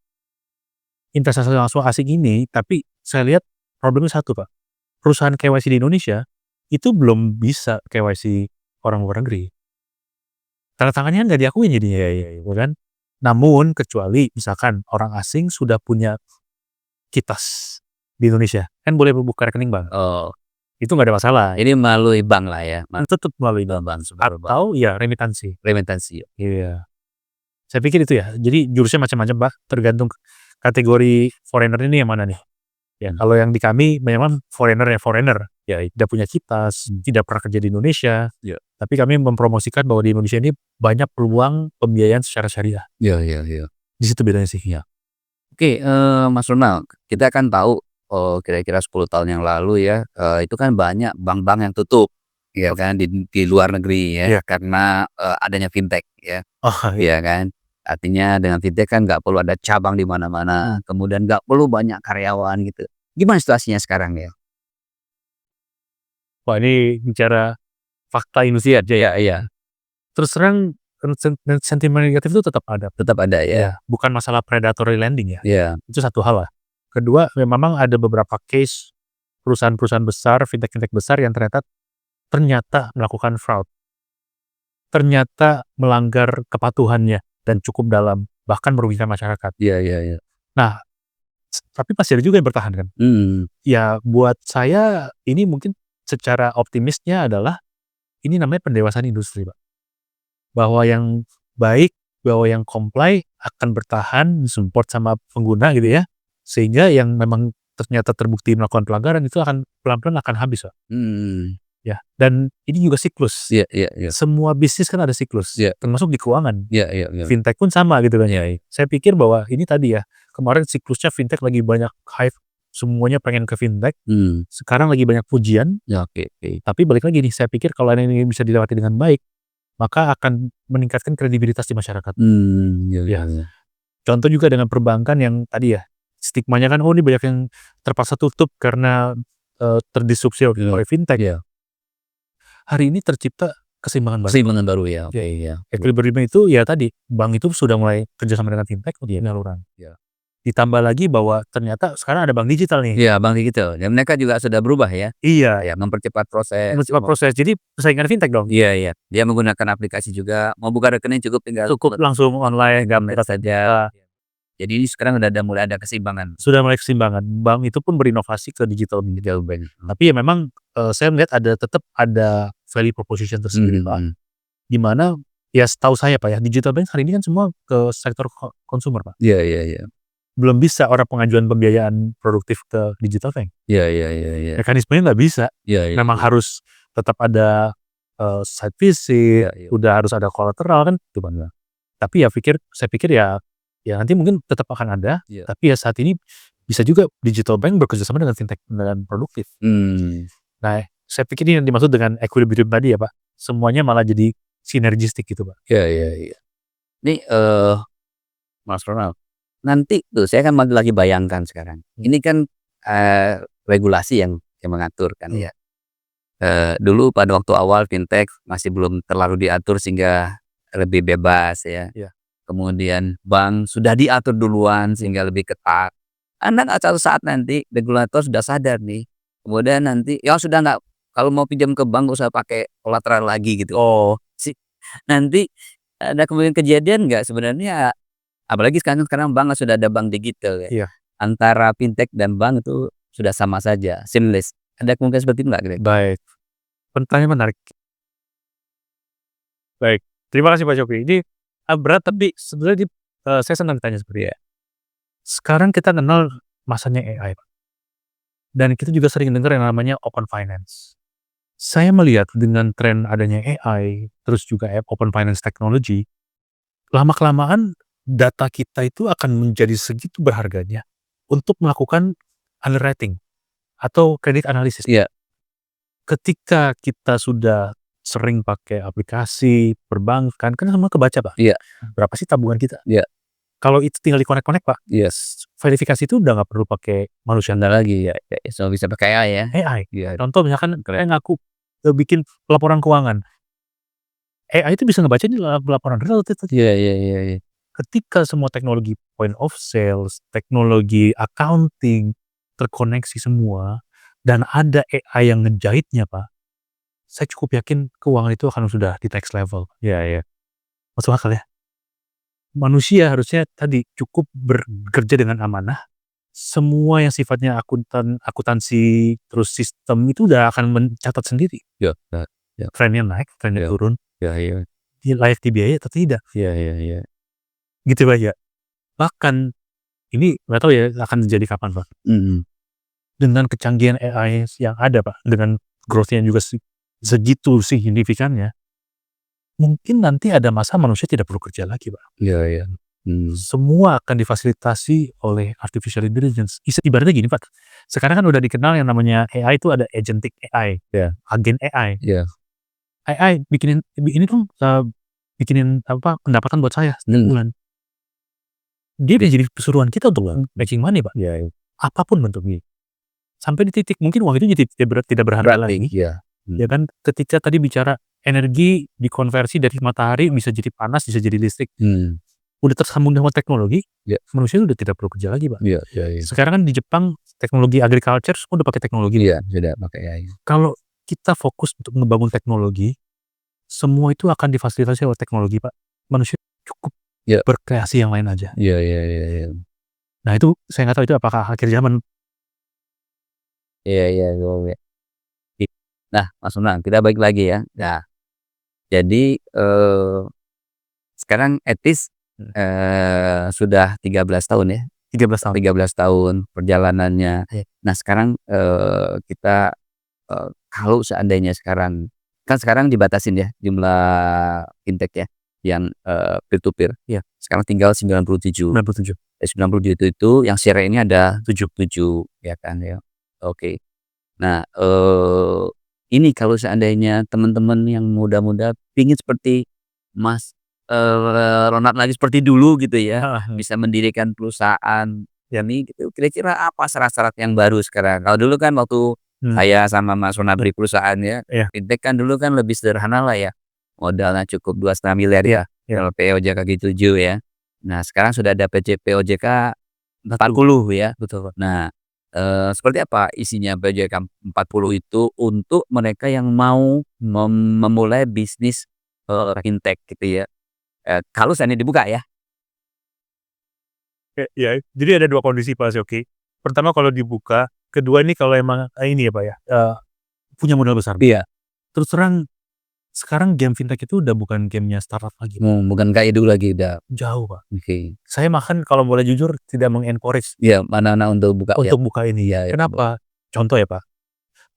S2: Investasi langsung asing ini, tapi saya lihat problemnya satu, Pak. Perusahaan KYC di Indonesia itu belum bisa KYC orang luar negeri. Tanda tangannya nggak diakuin jadinya, kan? Namun kecuali misalkan orang asing sudah punya kitas di Indonesia, kan boleh buka rekening bank.
S1: Oh.
S2: Itu nggak ada masalah.
S1: Ini melalui bank lah ya?
S2: Tetap melalui bank. Atau ya remitansi. Iya. Saya pikir itu ya. Jadi jurusnya macam-macam, Pak. Tergantung kategori foreigner ini yang mana nih. Ya, kalau yang di kami memang foreigner. Ya, tidak punya kitas, tidak pernah kerja di Indonesia. Tapi kami mempromosikan bahwa di Indonesia ini banyak peluang pembiayaan secara syariah.
S1: Iya.
S2: Di situ bedanya sih. Ya.
S1: Oke, Mas Ronald, kita kan tahu kira-kira 10 tahun yang lalu ya, itu kan banyak bank-bank yang tutup, ya kan di luar negeri ya, karena adanya fintech ya, ya kan. Artinya dengan fintech kan nggak perlu ada cabang di mana-mana, kemudian nggak perlu banyak karyawan gitu. Gimana situasinya sekarang ya?
S2: Wah ini bicara fakta industri aja ya.
S1: Iya.
S2: terus terang sentimen negatif itu tetap ada.
S1: Tetap ada ya.
S2: Bukan masalah predatory lending ya.
S1: Iya.
S2: Itu satu hal lah. Kedua, memang ada beberapa case perusahaan-perusahaan besar, fintech-fintech besar yang ternyata melakukan fraud. Ternyata melanggar kepatuhannya dan cukup dalam, bahkan merugikan masyarakat.
S1: Iya.
S2: Nah, tapi masih ada juga yang bertahan kan. Ya buat saya ini mungkin secara optimisnya adalah ini namanya pendewasaan industri, Pak. Bahwa yang baik, bahwa yang comply akan bertahan, support sama pengguna gitu ya. Sehingga yang memang ternyata terbukti melakukan pelanggaran itu akan pelan-pelan akan habis, Pak. Ya, dan ini juga siklus.
S1: Iya.
S2: Semua bisnis kan ada siklus, termasuk di keuangan.
S1: Iya.
S2: Fintech pun sama gitu kan.
S1: Iya.
S2: Saya pikir bahwa ini tadi ya, kemarin siklusnya fintech lagi banyak hype, semuanya pengen ke fintech. Sekarang lagi banyak pujian.
S1: Ya, oke.
S2: Tapi balik lagi nih, saya pikir kalau ini bisa dilewati dengan baik, maka akan meningkatkan kredibilitas di masyarakat.
S1: Iya.
S2: Contoh juga dengan perbankan yang tadi ya, stigmanya kan, oh ini banyak yang terpaksa tutup karena terdisrupsi oleh fintech.
S1: Iya.
S2: Hari ini tercipta keseimbangan baru.
S1: Keseimbangan baru ya. Oke, ya.
S2: Equilibrium itu ya tadi, bank itu sudah mulai kerjasama dengan fintech untuk penyaluran. Ditambah lagi bahwa ternyata sekarang ada bank digital nih.
S1: Iya, bank digital. Dan mereka juga sudah berubah ya.
S2: Iya.
S1: Ya, mempercepat proses.
S2: Jadi persaingan fintech dong.
S1: Iya. Dia menggunakan aplikasi juga. Mau buka rekening cukup
S2: langsung online,
S1: gambar saja. Jadi ini sekarang mulai ada keseimbangan.
S2: Sudah mulai keseimbangan. Bank itu pun berinovasi ke digital bank. Tapi ya memang saya melihat tetap ada value proposition tersendiri, Pak. Dimana ya setahu saya Pak ya, digital bank hari ini kan semua ke sektor konsumer, Pak.
S1: Iya.
S2: Belum bisa orang pengajuan pembiayaan produktif ke digital bank.
S1: Iya.
S2: Mekanismenya nggak bisa. Memang harus tetap ada site visit, udah harus ada collateral kan, itu Bang. Tapi saya pikir ya nanti mungkin tetap akan ada, tapi ya saat ini bisa juga digital bank bekerjasama dengan fintech dan produktif. Nah, saya pikir ini yang dimaksud dengan equilibrium tadi ya Pak. Semuanya malah jadi sinergistik gitu Pak.
S1: Iya. Ini Mas Ronald, nanti tuh saya kan lagi bayangkan sekarang. Ini kan regulasi yang mengatur kan ya. Dulu pada waktu awal fintech masih belum terlalu diatur sehingga lebih bebas ya. Kemudian bank sudah diatur duluan sehingga lebih ketat. Satu saat nanti regulator sudah sadar nih. Kemudian nanti ya sudah nggak, kalau mau pinjam ke bank nggak usah pakai kolateral lagi gitu. Nanti ada kemudian kejadian nggak sebenarnya, apalagi sekarang bank sudah ada bank digital ya. Antara fintech dan bank itu sudah sama saja, seamless. Ada kemungkinan seperti itu nggak?
S2: Baik. Pertanyaan menarik. Baik. Terima kasih Pak Syukri. Ini berat tapi sebenarnya saya senang ditanya seperti ya. Sekarang kita kenal masanya AI, Pak. Dan kita juga sering dengar yang namanya open finance. Saya melihat dengan tren adanya AI, terus juga open finance technology, lama-kelamaan data kita itu akan menjadi segitu berharganya untuk melakukan underwriting atau credit analysis. Ketika kita sudah sering pakai aplikasi perbankan, kan semua kebaca Pak. Berapa sih tabungan kita? Kalau itu tinggal di-connect Pak. Verifikasi itu udah nggak perlu pakai manusia
S1: lagi ya. So bisa pakai AI ya.
S2: AI. Contoh misalkan saya ngaku bikin laporan keuangan. AI itu bisa ngebaca di laporan real.
S1: Iya.
S2: Ketika semua teknologi point of sales, teknologi accounting terkoneksi semua dan ada AI yang ngejahitnya Pak, saya cukup yakin keuangan itu akan sudah di next level. Masuk akal ya. Manusia harusnya tadi cukup bekerja dengan amanah. Semua yang sifatnya akuntansi terus sistem itu udah akan mencatat sendiri. Trennya naik, trennya turun. Layak dibiayai atau tidak. Gitu Pak ya. Bahkan ini nggak tahu ya akan terjadi kapan Pak. Dengan kecanggihan AI yang ada Pak, dengan growth-nya juga segitu signifikannya, mungkin nanti ada masa manusia tidak perlu kerja lagi Pak. Semua akan difasilitasi oleh artificial intelligence. Ibaratnya gini Pak, sekarang kan udah dikenal yang namanya AI itu ada agentic AI, agen AI. AI bikinin pendapatan buat saya setiap bulan. Dia bisa jadi pesuruhan kita untuk making money Pak. Apapun bentuknya. Sampai di titik mungkin uang itu jadi tidak berharga lagi. Ya kan, ketika tadi bicara energi dikonversi dari matahari bisa jadi panas, bisa jadi listrik.
S1: Hmm.
S2: Udah tersambung dengan teknologi,
S1: Ya.
S2: manusia udah tidak perlu kerja lagi, Pak.
S1: Iya iya iya.
S2: Sekarang kan di Jepang teknologi agriculture semua udah pakai teknologi.
S1: Iya, sudah pakai AI.
S2: Kalau kita fokus untuk ngebangun teknologi, semua itu akan difasilitasi oleh teknologi, Pak. Manusia cukup
S1: Ya.
S2: berkreasi yang lain aja.
S1: Iya iya iya iya.
S2: Nah itu saya nggak tahu itu apakah akhir zaman.
S1: Iya iya, iya. Nah, Mas Unang, kita balik lagi ya. Nah, jadi sekarang etis sudah 13 tahun ya,
S2: 13 tahun.
S1: 13 tahun perjalanannya.
S2: Iya.
S1: Nah, sekarang kita kalau seandainya sekarang kan sekarang dibatasin ya jumlah fintech ya yang peer to peer.
S2: Iya.
S1: Sekarang tinggal 97.
S2: 97.
S1: 97 itu yang share ini ada 7 ya kan ya. Oke. Nah, ini kalau seandainya teman-teman yang muda-muda pingin seperti Mas Ronald lagi seperti dulu gitu ya,
S2: Heeh.
S1: bisa mendirikan perusahaan
S2: Ya.
S1: ini gitu, kira-kira apa syarat-syarat yang baru sekarang? Kalau dulu kan waktu saya sama Mas Ronald beli perusahaan ya,
S2: Iya.
S1: fintech kan dulu kan lebih sederhana lah ya, modalnya cukup 2,5 miliar ya,
S2: Iya.
S1: kalau POJK G7 ya. Nah, sekarang sudah ada POJK 40 ya.
S2: Betul, Pak.
S1: Nah, seperti apa isinya POJK 40 itu untuk mereka yang mau memulai bisnis fintech gitu ya? Kalau seandainya dibuka ya.
S2: Ya, jadi ada 2 kondisi, Pak Shoki. Pertama kalau dibuka, kedua ini kalau emang ini ya, Pak, ya, punya modal besar.
S1: Iya.
S2: Terus terang, sekarang game fintech itu udah bukan gamenya startup lagi, Pak.
S1: Bukan kayak dulu lagi udah.
S2: Jauh, Pak.
S1: Oke.
S2: Saya bahkan kalau boleh jujur tidak mengencourage
S1: Iya, mana untuk buka ya.
S2: untuk buka ini.
S1: Iya, iya.
S2: Kenapa? Contoh ya, Pak,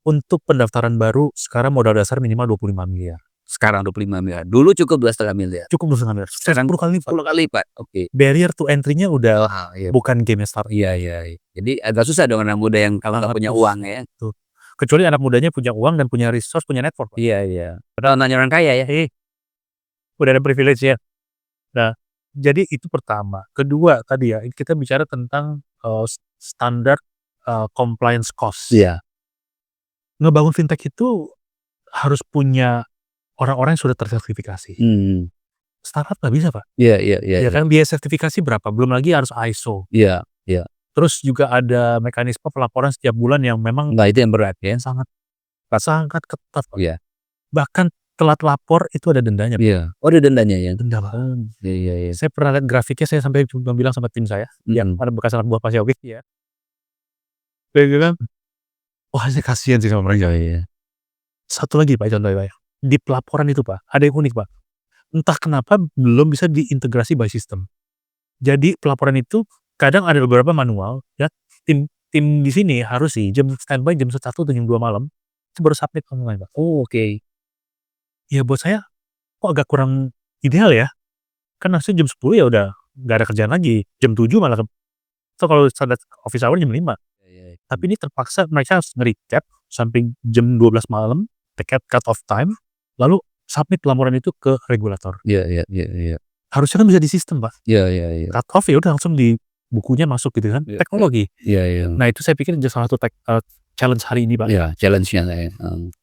S2: untuk pendaftaran baru sekarang modal dasar minimal 25 miliar.
S1: Sekarang 25 miliar. Dulu cukup 2,5 miliar.
S2: Cukup 25 miliar.
S1: Sekarang
S2: 10 kali lipat.
S1: 10 kali lipat. Oke.
S2: Barrier to entry-nya udah
S1: Iya.
S2: bukan game startup.
S1: Iya iya iya. Jadi agak susah dong anak muda yang kalau nggak punya uang ya.
S2: Tuh. Kecuali anak mudanya punya uang dan punya resource, punya network, Pak.
S1: Iya iya. Padahal nanya orang kaya ya.
S2: Udah ada privilege ya. Nah, jadi itu pertama. Kedua tadi ya, kita bicara tentang standar compliance cost.
S1: Iya.
S2: Ngebangun fintech itu harus punya orang-orang yang sudah tersertifikasi. Startup nggak bisa, Pak.
S1: Iya iya iya.
S2: Ya kan biaya sertifikasi berapa? Belum lagi harus ISO.
S1: Iya iya.
S2: Terus juga ada mekanisme pelaporan setiap bulan yang memang
S1: Nah, itu yang berat ya.
S2: sangat ketat, Pak.
S1: Iya.
S2: Bahkan telat lapor itu ada dendanya, Pak.
S1: Iya. Oh, ada dendanya ya?
S2: Denda, Pak.
S1: Iya iya iya.
S2: Saya pernah lihat grafiknya, saya sampai cuma bilang sama tim saya, yang ada bekas anak buah Pak Syawik ya. Saya bilang, wah saya kasihan sih sama mereka.
S1: Iya.
S2: Satu lagi Pak, contohnya Pak ya, di pelaporan itu Pak, ada yang unik Pak. Entah kenapa belum bisa diintegrasi by system. Jadi pelaporan itu kadang ada beberapa manual ya, tim di sini harus sih jam standby jam 1 atau jam 2 malam, itu baru submit online Pak.
S1: Oh, oke.
S2: Ya buat saya, kok agak kurang ideal ya. Kan harusnya jam 10 ya udah nggak ada kerjaan lagi, jam 7 malah atau kalau standar office hour jam 5.
S1: Iya.
S2: Tapi ini terpaksa mereka harus nge-recap sampai jam 12 malam, cut off time, lalu submit laporan itu ke regulator.
S1: Iya iya iya iya.
S2: Harusnya kan bisa di sistem, Pak.
S1: Iya iya iya.
S2: Cut off ya udah langsung di bukunya masuk gitu kan,
S1: Iya.
S2: teknologi.
S1: Iya iya.
S2: Nah itu saya pikir salah satu challenge hari ini, Pak.
S1: Iya, challenge-nya ya.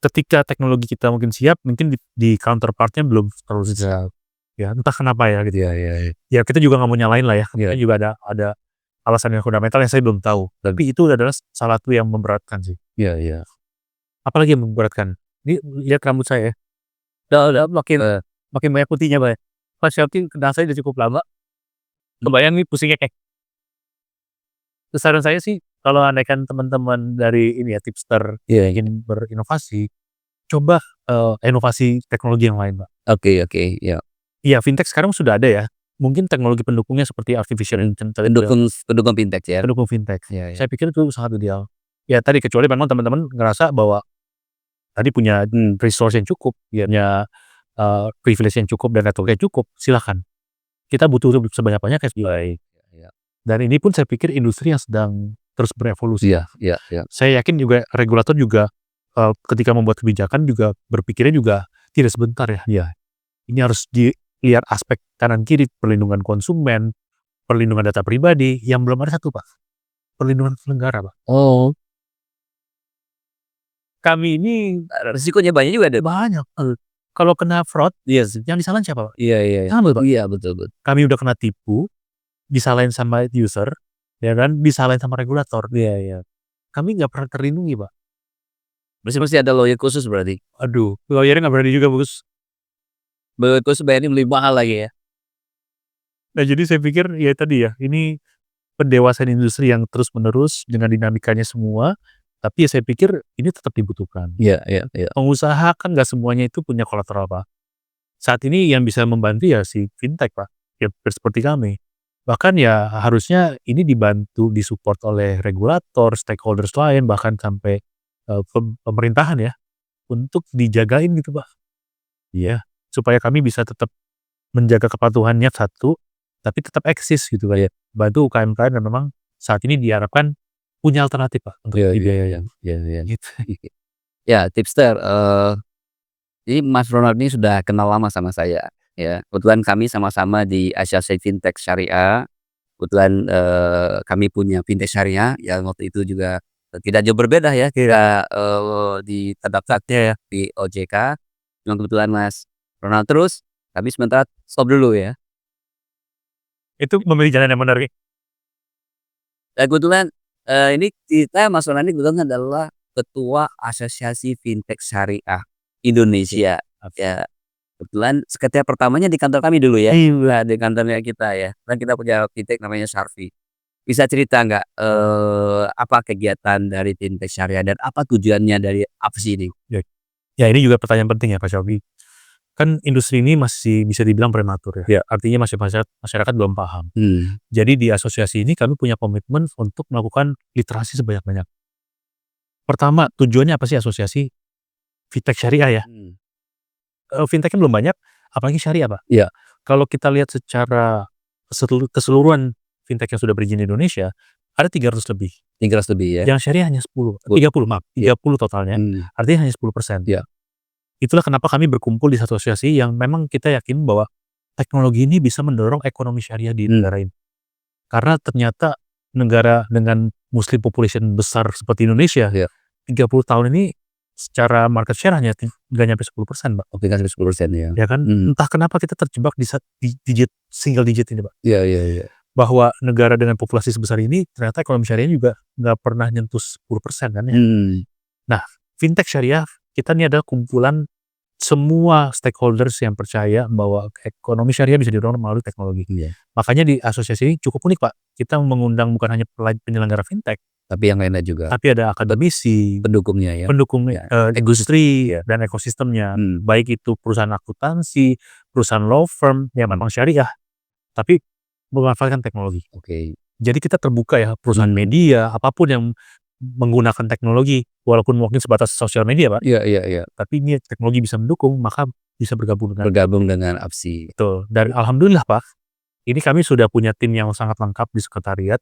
S2: Ketika teknologi kita mungkin siap, mungkin di counterpart-nya belum terlalu siap. Ya entah kenapa ya gitu.
S1: Iya iya iya.
S2: Ya kita juga nggak mau nyalain lah ya,
S1: Iya.
S2: kita juga ada alasan yang fundamental yang saya belum tahu. Tapi itu adalah salah satu yang memberatkan sih.
S1: Iya iya.
S2: Apalagi yang memberatkan? Ini lihat rambut saya ya. Udah makin banyak putihnya, Pak. Pas Syafqi kenal saya udah cukup lama. Kebayang nih pusingnya kayak. Terus saran saya sih kalau andaikan teman-teman dari ini ya tipster ingin berinovasi, coba inovasi teknologi yang lain, Pak.
S1: Oke oke, iya.
S2: Iya, fintech sekarang sudah ada ya. Mungkin teknologi pendukungnya seperti artificial intelligence.
S1: Pendukung fintech ya.
S2: Pendukung fintech.
S1: Iya iya.
S2: Saya pikir itu sangat ideal. Ya tadi kecuali memang teman-teman ngerasa bahwa tadi punya resource yang cukup, punya privilege yang cukup dan network yang cukup, silakan. Kita butuh sebanyak-banyaknya
S1: Baik. Iya.
S2: Dan ini pun saya pikir industri yang sedang terus berevolusi.
S1: Iya iya iya.
S2: Saya yakin juga regulator juga ketika membuat kebijakan juga berpikirnya juga tidak sebentar ya.
S1: Iya.
S2: Ini harus dilihat aspek kanan kiri, perlindungan konsumen, perlindungan data pribadi, yang belum ada satu Pak, perlindungan penyelenggara Pak.
S1: Oh.
S2: Kami ini
S1: Risikonya banyak juga ada.
S2: banyak. kalau kena fraud,
S1: Iya sih.
S2: yang disalahin siapa, Pak?
S1: Iya iya iya.
S2: Kami, Pak.
S1: Iya, betul betul.
S2: Kami udah kena tipu, disalahin sama user, ya kan, disalahin sama regulator.
S1: Iya iya.
S2: Kami nggak pernah terlindungi, Pak.
S1: Mesti ada lawyer khusus berarti?
S2: Aduh, lawyer-nya nggak berani juga, Bos.
S1: Lawyer khusus bayarnya lebih mahal lagi ya?
S2: Nah, jadi saya pikir ya tadi ya, ini pendewasaan industri yang terus-menerus dengan dinamikanya semua, tapi ya saya pikir ini tetap dibutuhkan.
S1: Iya iya iya.
S2: Pengusaha kan nggak semuanya itu punya kolateral, Pak. Saat ini yang bisa membantu ya si fintech, Pak, ya seperti kami. Bahkan ya harusnya ini dibantu, disupport oleh regulator, stakeholders lain, bahkan sampai pemerintahan ya, untuk dijagain gitu, Pak. Iya, supaya kami bisa tetap menjaga kepatuhannya satu, tapi tetap eksis gitu kan ya. Bantu UKM-UKM yang memang saat ini diharapkan punya alternatif, Pak, untuk
S1: Iya iya
S2: dibiayai.
S1: iya iya.
S2: Gitu.
S1: Ya, tipster, jadi Mas Ronald ini sudah kenal lama sama saya, ya. Kebetulan kami sama-sama di Asosiasi Fintech Syariah. Kebetulan, kami punya fintech syariah yang waktu itu juga, tidak jauh berbeda ya, kita, diterdaftar
S2: Iya ya.
S1: di OJK. Cuma kebetulan Mas Ronald terus, kami sementara stop dulu ya.
S2: Itu memilih jalan yang benar, nih.
S1: Dan kebetulan, ini kita Mas Ronald ini kebetulan adalah Ketua Asosiasi Fintech Syariah Indonesia, ya. Kebetulan sekretariat pertamanya di kantor kami dulu ya,
S2: Iya.
S1: di kantornya kita ya. Kan kita punya fintech namanya Syarfi. Bisa cerita nggak, apa kegiatan dari fintech syariah dan apa tujuannya dari apa sih ini?
S2: Ya. Ya, ini juga pertanyaan penting ya, Pak Syawki. Kan industri ini masih bisa dibilang prematur ya. Artinya masih masyarakat belum paham. Jadi di asosiasi ini kami punya komitmen untuk melakukan literasi sebanyak-banyak. Pertama, tujuannya apa sih asosiasi fintech syariah ya? Fintech-nya belum banyak, apalagi syariah, Pak.
S1: Iya.
S2: Kalau kita lihat secara keseluruhan fintech yang sudah berizin di Indonesia, ada 300 lebih.
S1: 300 lebih ya?
S2: Yang syariah hanya 30 maaf, 30 totalnya. Artinya hanya 10%.
S1: Iya.
S2: Itulah kenapa kami berkumpul di satu asosiasi yang memang kita yakin bahwa teknologi ini bisa mendorong ekonomi syariah di negara ini. Karena ternyata negara dengan muslim population besar seperti Indonesia, 30 tahun ini secara market share hanya nggak nyampe 10%, Pak.
S1: Oke, kan 10% ya.
S2: Ya kan? Entah kenapa kita terjebak di single digit ini, Pak.
S1: Iya iya iya.
S2: Bahwa negara dengan populasi sebesar ini ternyata ekonomi syariah juga nggak pernah nyentuh 10% kan ya. Nah, fintech syariah kita ini adalah kumpulan semua stakeholders yang percaya bahwa ekonomi syariah bisa didorong melalui teknologi. Makanya di asosiasi ini cukup unik, Pak. Kita mengundang bukan hanya penyelenggara fintech,
S1: Tapi yang lainnya juga
S2: tapi ada akademisi,
S1: pendukungnya ya?
S2: pendukung
S1: Ya.
S2: industri dan ekosistemnya, baik itu perusahaan akuntansi, perusahaan law firm yang memang syariah, tapi memanfaatkan teknologi.
S1: Oke.
S2: Jadi kita terbuka ya, perusahaan media, apapun yang menggunakan teknologi, walaupun mungkin sebatas sosial media, Pak.
S1: Iya iya iya.
S2: Tapi ini teknologi bisa mendukung, maka bisa bergabung
S1: dengan APSI.
S2: Betul. Dan alhamdulillah, Pak, ini kami sudah punya tim yang sangat lengkap di sekretariat.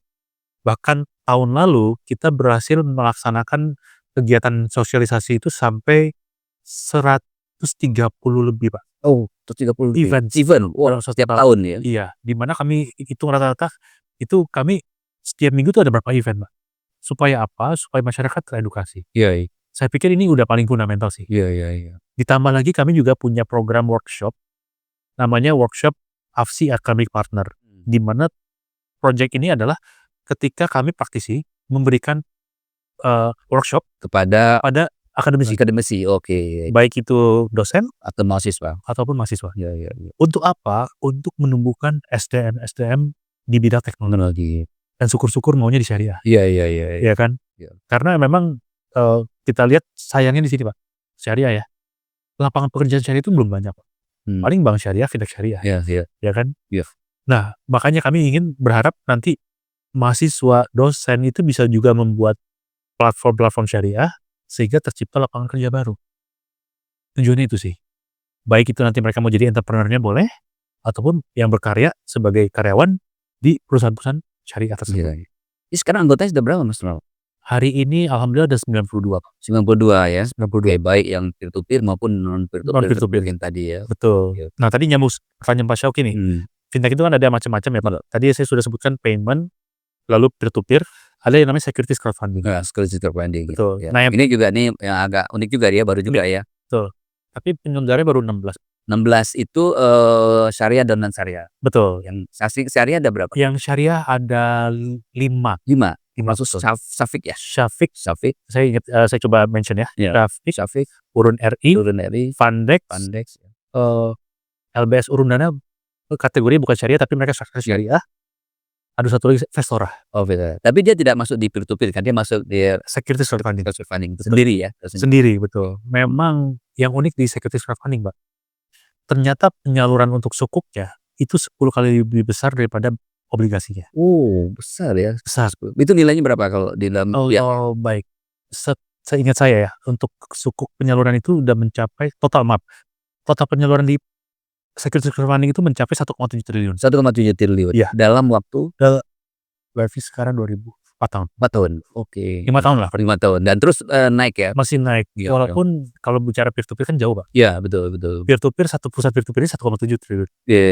S2: Bahkan tahun lalu kita berhasil melaksanakan kegiatan sosialisasi itu sampai 130 lebih, Pak.
S1: Oh, 130 lebih?
S2: Event.
S1: Wah, setiap tahun ya?
S2: Iya, di mana kami hitung rata-rata itu kami setiap minggu tuh ada berapa event, Pak. Supaya apa? Supaya masyarakat teredukasi.
S1: Iya.
S2: Saya pikir ini udah paling fundamental sih.
S1: Iya.
S2: Ditambah lagi kami juga punya program workshop, namanya workshop AFSI Academic Partner, di mana project ini adalah ketika kami praktisi memberikan workshop
S1: Kepada
S2: akademisi,
S1: oke.
S2: baik itu dosen
S1: Atau mahasiswa?
S2: ataupun mahasiswa.
S1: Iya.
S2: Untuk apa? Untuk menumbuhkan SDM di bidang teknologi. Dan syukur-syukur maunya di syariah.
S1: Iya.
S2: Ya kan?
S1: Iya.
S2: Karena memang kita lihat sayangnya di sini, Pak. Syariah ya. Lapangan pekerjaan syariah itu belum banyak, Pak. Paling bank syariah, fintech syariah.
S1: Iya.
S2: Ya kan?
S1: Iya.
S2: Nah, makanya kami ingin berharap nanti mahasiswa, dosen itu bisa juga membuat platform-platform syariah sehingga tercipta lapangan kerja baru. Tujuannya itu sih. Baik itu nanti mereka mau jadi entrepreneur-nya boleh, ataupun yang berkarya sebagai karyawan di perusahaan-perusahaan syariah tersebut.
S1: Ini sekarang anggotanya sudah berapa, Mas Ronald?
S2: Hari ini alhamdulillah ada 92, Pak.
S1: 92 ya? 92. Baik yang peer to peer maupun non peer to peer yang tadi ya?
S2: Betul. Nah, tadi nyambung pertanyaan Pak Syawki nih. Fintech itu kan ada macam-macam ya, Pak. Tadi saya sudah sebutkan payment, lalu peer to peer, ada yang namanya securities crowdfunding.
S1: Securities crowdfunding.
S2: Betul.
S1: Ya.
S2: Nah,
S1: ini juga nih yang agak unik juga dia, baru juga ya?
S2: Betul. tapi penyelenggaranya baru 16.
S1: 16 itu, syariah dan non-syariah.
S2: Betul.
S1: Yang syariah ada berapa?
S2: Yang syariah ada 5.
S1: 5?
S2: Maksud
S1: Maksud Syafiq ya?
S2: Syafiq,
S1: Syafiq,
S2: saya ingat, saya coba mention ya.
S1: Iya.
S2: Syafiq,
S1: Syafiq,
S2: Urun RI,
S1: Nurul Eri,
S2: Fandex,
S1: Pandex,
S2: LBS Urundana kategori bukan syariah tapi mereka syariah. Ada satu lagi Vestora,
S1: oh beda. Tapi dia tidak masuk di peer to peer kan, dia masuk di
S2: securities crowdfunding.
S1: crowdfunding sendiri ya?
S2: Sendiri, betul. Memang yang unik di securities crowdfunding, Mbak, ternyata penyaluran untuk sukuknya itu 10 kali lebih besar daripada obligasinya.
S1: Oh, besar ya?
S2: Besar.
S1: Itu nilainya berapa kalau di dalam
S2: Baik. Seingat saya ya, untuk sukuk penyaluran itu udah mencapai total penyaluran di securities crowdfunding itu mencapai 1,7 triliun.
S1: 1,7 triliun?
S2: Iya.
S1: Dalam waktu?
S2: Berarti sekarang 4 tahun.
S1: 4 tahun? Oke.
S2: 5 tahun lah.
S1: 5 tahun dan terus, naik ya?
S2: Masih naik.
S1: Iya,
S2: Walaupun kalau bicara peer to peer kan jauh, Pak.
S1: Iya, betul betul.
S2: Peer to peer, satu perusahaan peer to peer ini 1,7 triliun.
S1: Iya.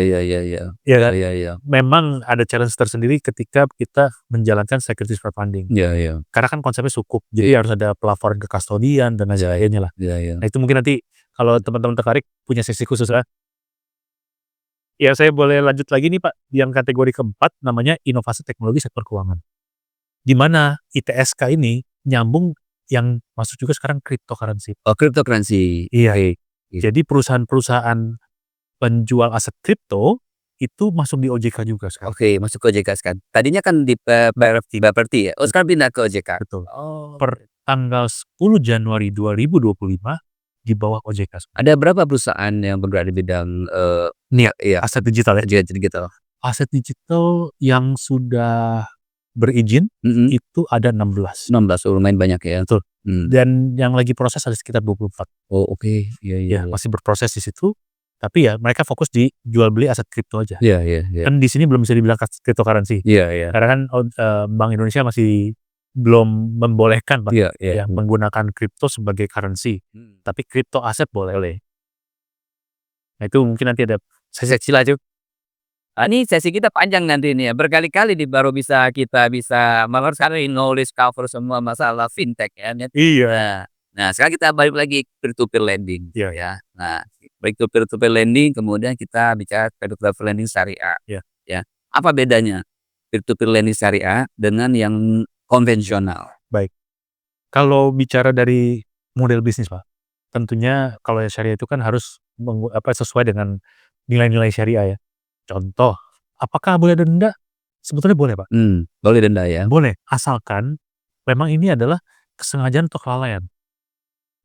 S2: Iya kan?
S1: Iya.
S2: Memang ada challenge tersendiri ketika kita menjalankan securities crowdfunding.
S1: Iya.
S2: Karena kan konsepnya sukuk, jadi harus ada pelaporan ke kustodian dan lain sebagainya lah.
S1: Iya.
S2: Nah, itu mungkin nanti kalau teman-teman tertarik punya sesi khusus lah. Ya, saya boleh lanjut lagi nih, Pak, yang kategori keempat namanya inovasi teknologi sektor keuangan. Di mana ITSK ini nyambung yang masuk juga sekarang cryptocurrency.
S1: Oh, cryptocurrency.
S2: Iya.
S1: Oke.
S2: Jadi perusahaan-perusahaan penjual aset kripto itu masuk di OJK juga sekarang.
S1: Oke, masuk ke OJK sekarang. Tadinya kan di Baperti ya? Oh, sekarang pindah ke OJK?
S2: Betul.
S1: Oh.
S2: Per tanggal 10 Januari 2025 di bawah OJK.
S1: Ada berapa perusahaan yang bergerak di bidang,
S2: Aset digital ya?
S1: digital?
S2: Aset digital yang sudah berizin itu ada 16.
S1: 16, lumayan banyak ya?
S2: Betul.
S1: Hmm.
S2: Dan yang lagi proses ada sekitar 24.
S1: Oh, oke. Iya.
S2: Masih berproses di situ. Tapi ya mereka fokus di jual beli aset kripto aja.
S1: Iya.
S2: Kan di sini belum bisa dibilang cryptocurrency.
S1: Iya.
S2: Karena kan Bank Indonesia masih belum membolehkan, Pak,
S1: Iya.
S2: menggunakan kripto sebagai currency. Tapi kripto aset boleh. Nah, itu mungkin nanti ada
S1: sesi lanjut. Ini sesi kita panjang nanti nih ya, berkali-kali baru kita bisa sekali knowledge cover semua masalah fintech ya.
S2: Iya.
S1: Nah, sekarang kita balik lagi peer to peer lending.
S2: Iya.
S1: Ya. Nah, baik itu peer to peer lending, kemudian kita bicara peer to peer lending syariah.
S2: Iya.
S1: Ya. Apa bedanya peer to peer lending syariah dengan yang konvensional?
S2: Baik. Kalau bicara dari model bisnis, Pak, tentunya kalau yang syariah itu kan harus sesuai dengan nilai-nilai syariah ya. Contoh, apakah boleh denda? Sebetulnya boleh, Pak.
S1: Boleh denda ya?
S2: Boleh, asalkan memang ini adalah kesengajaan atau kelalaian.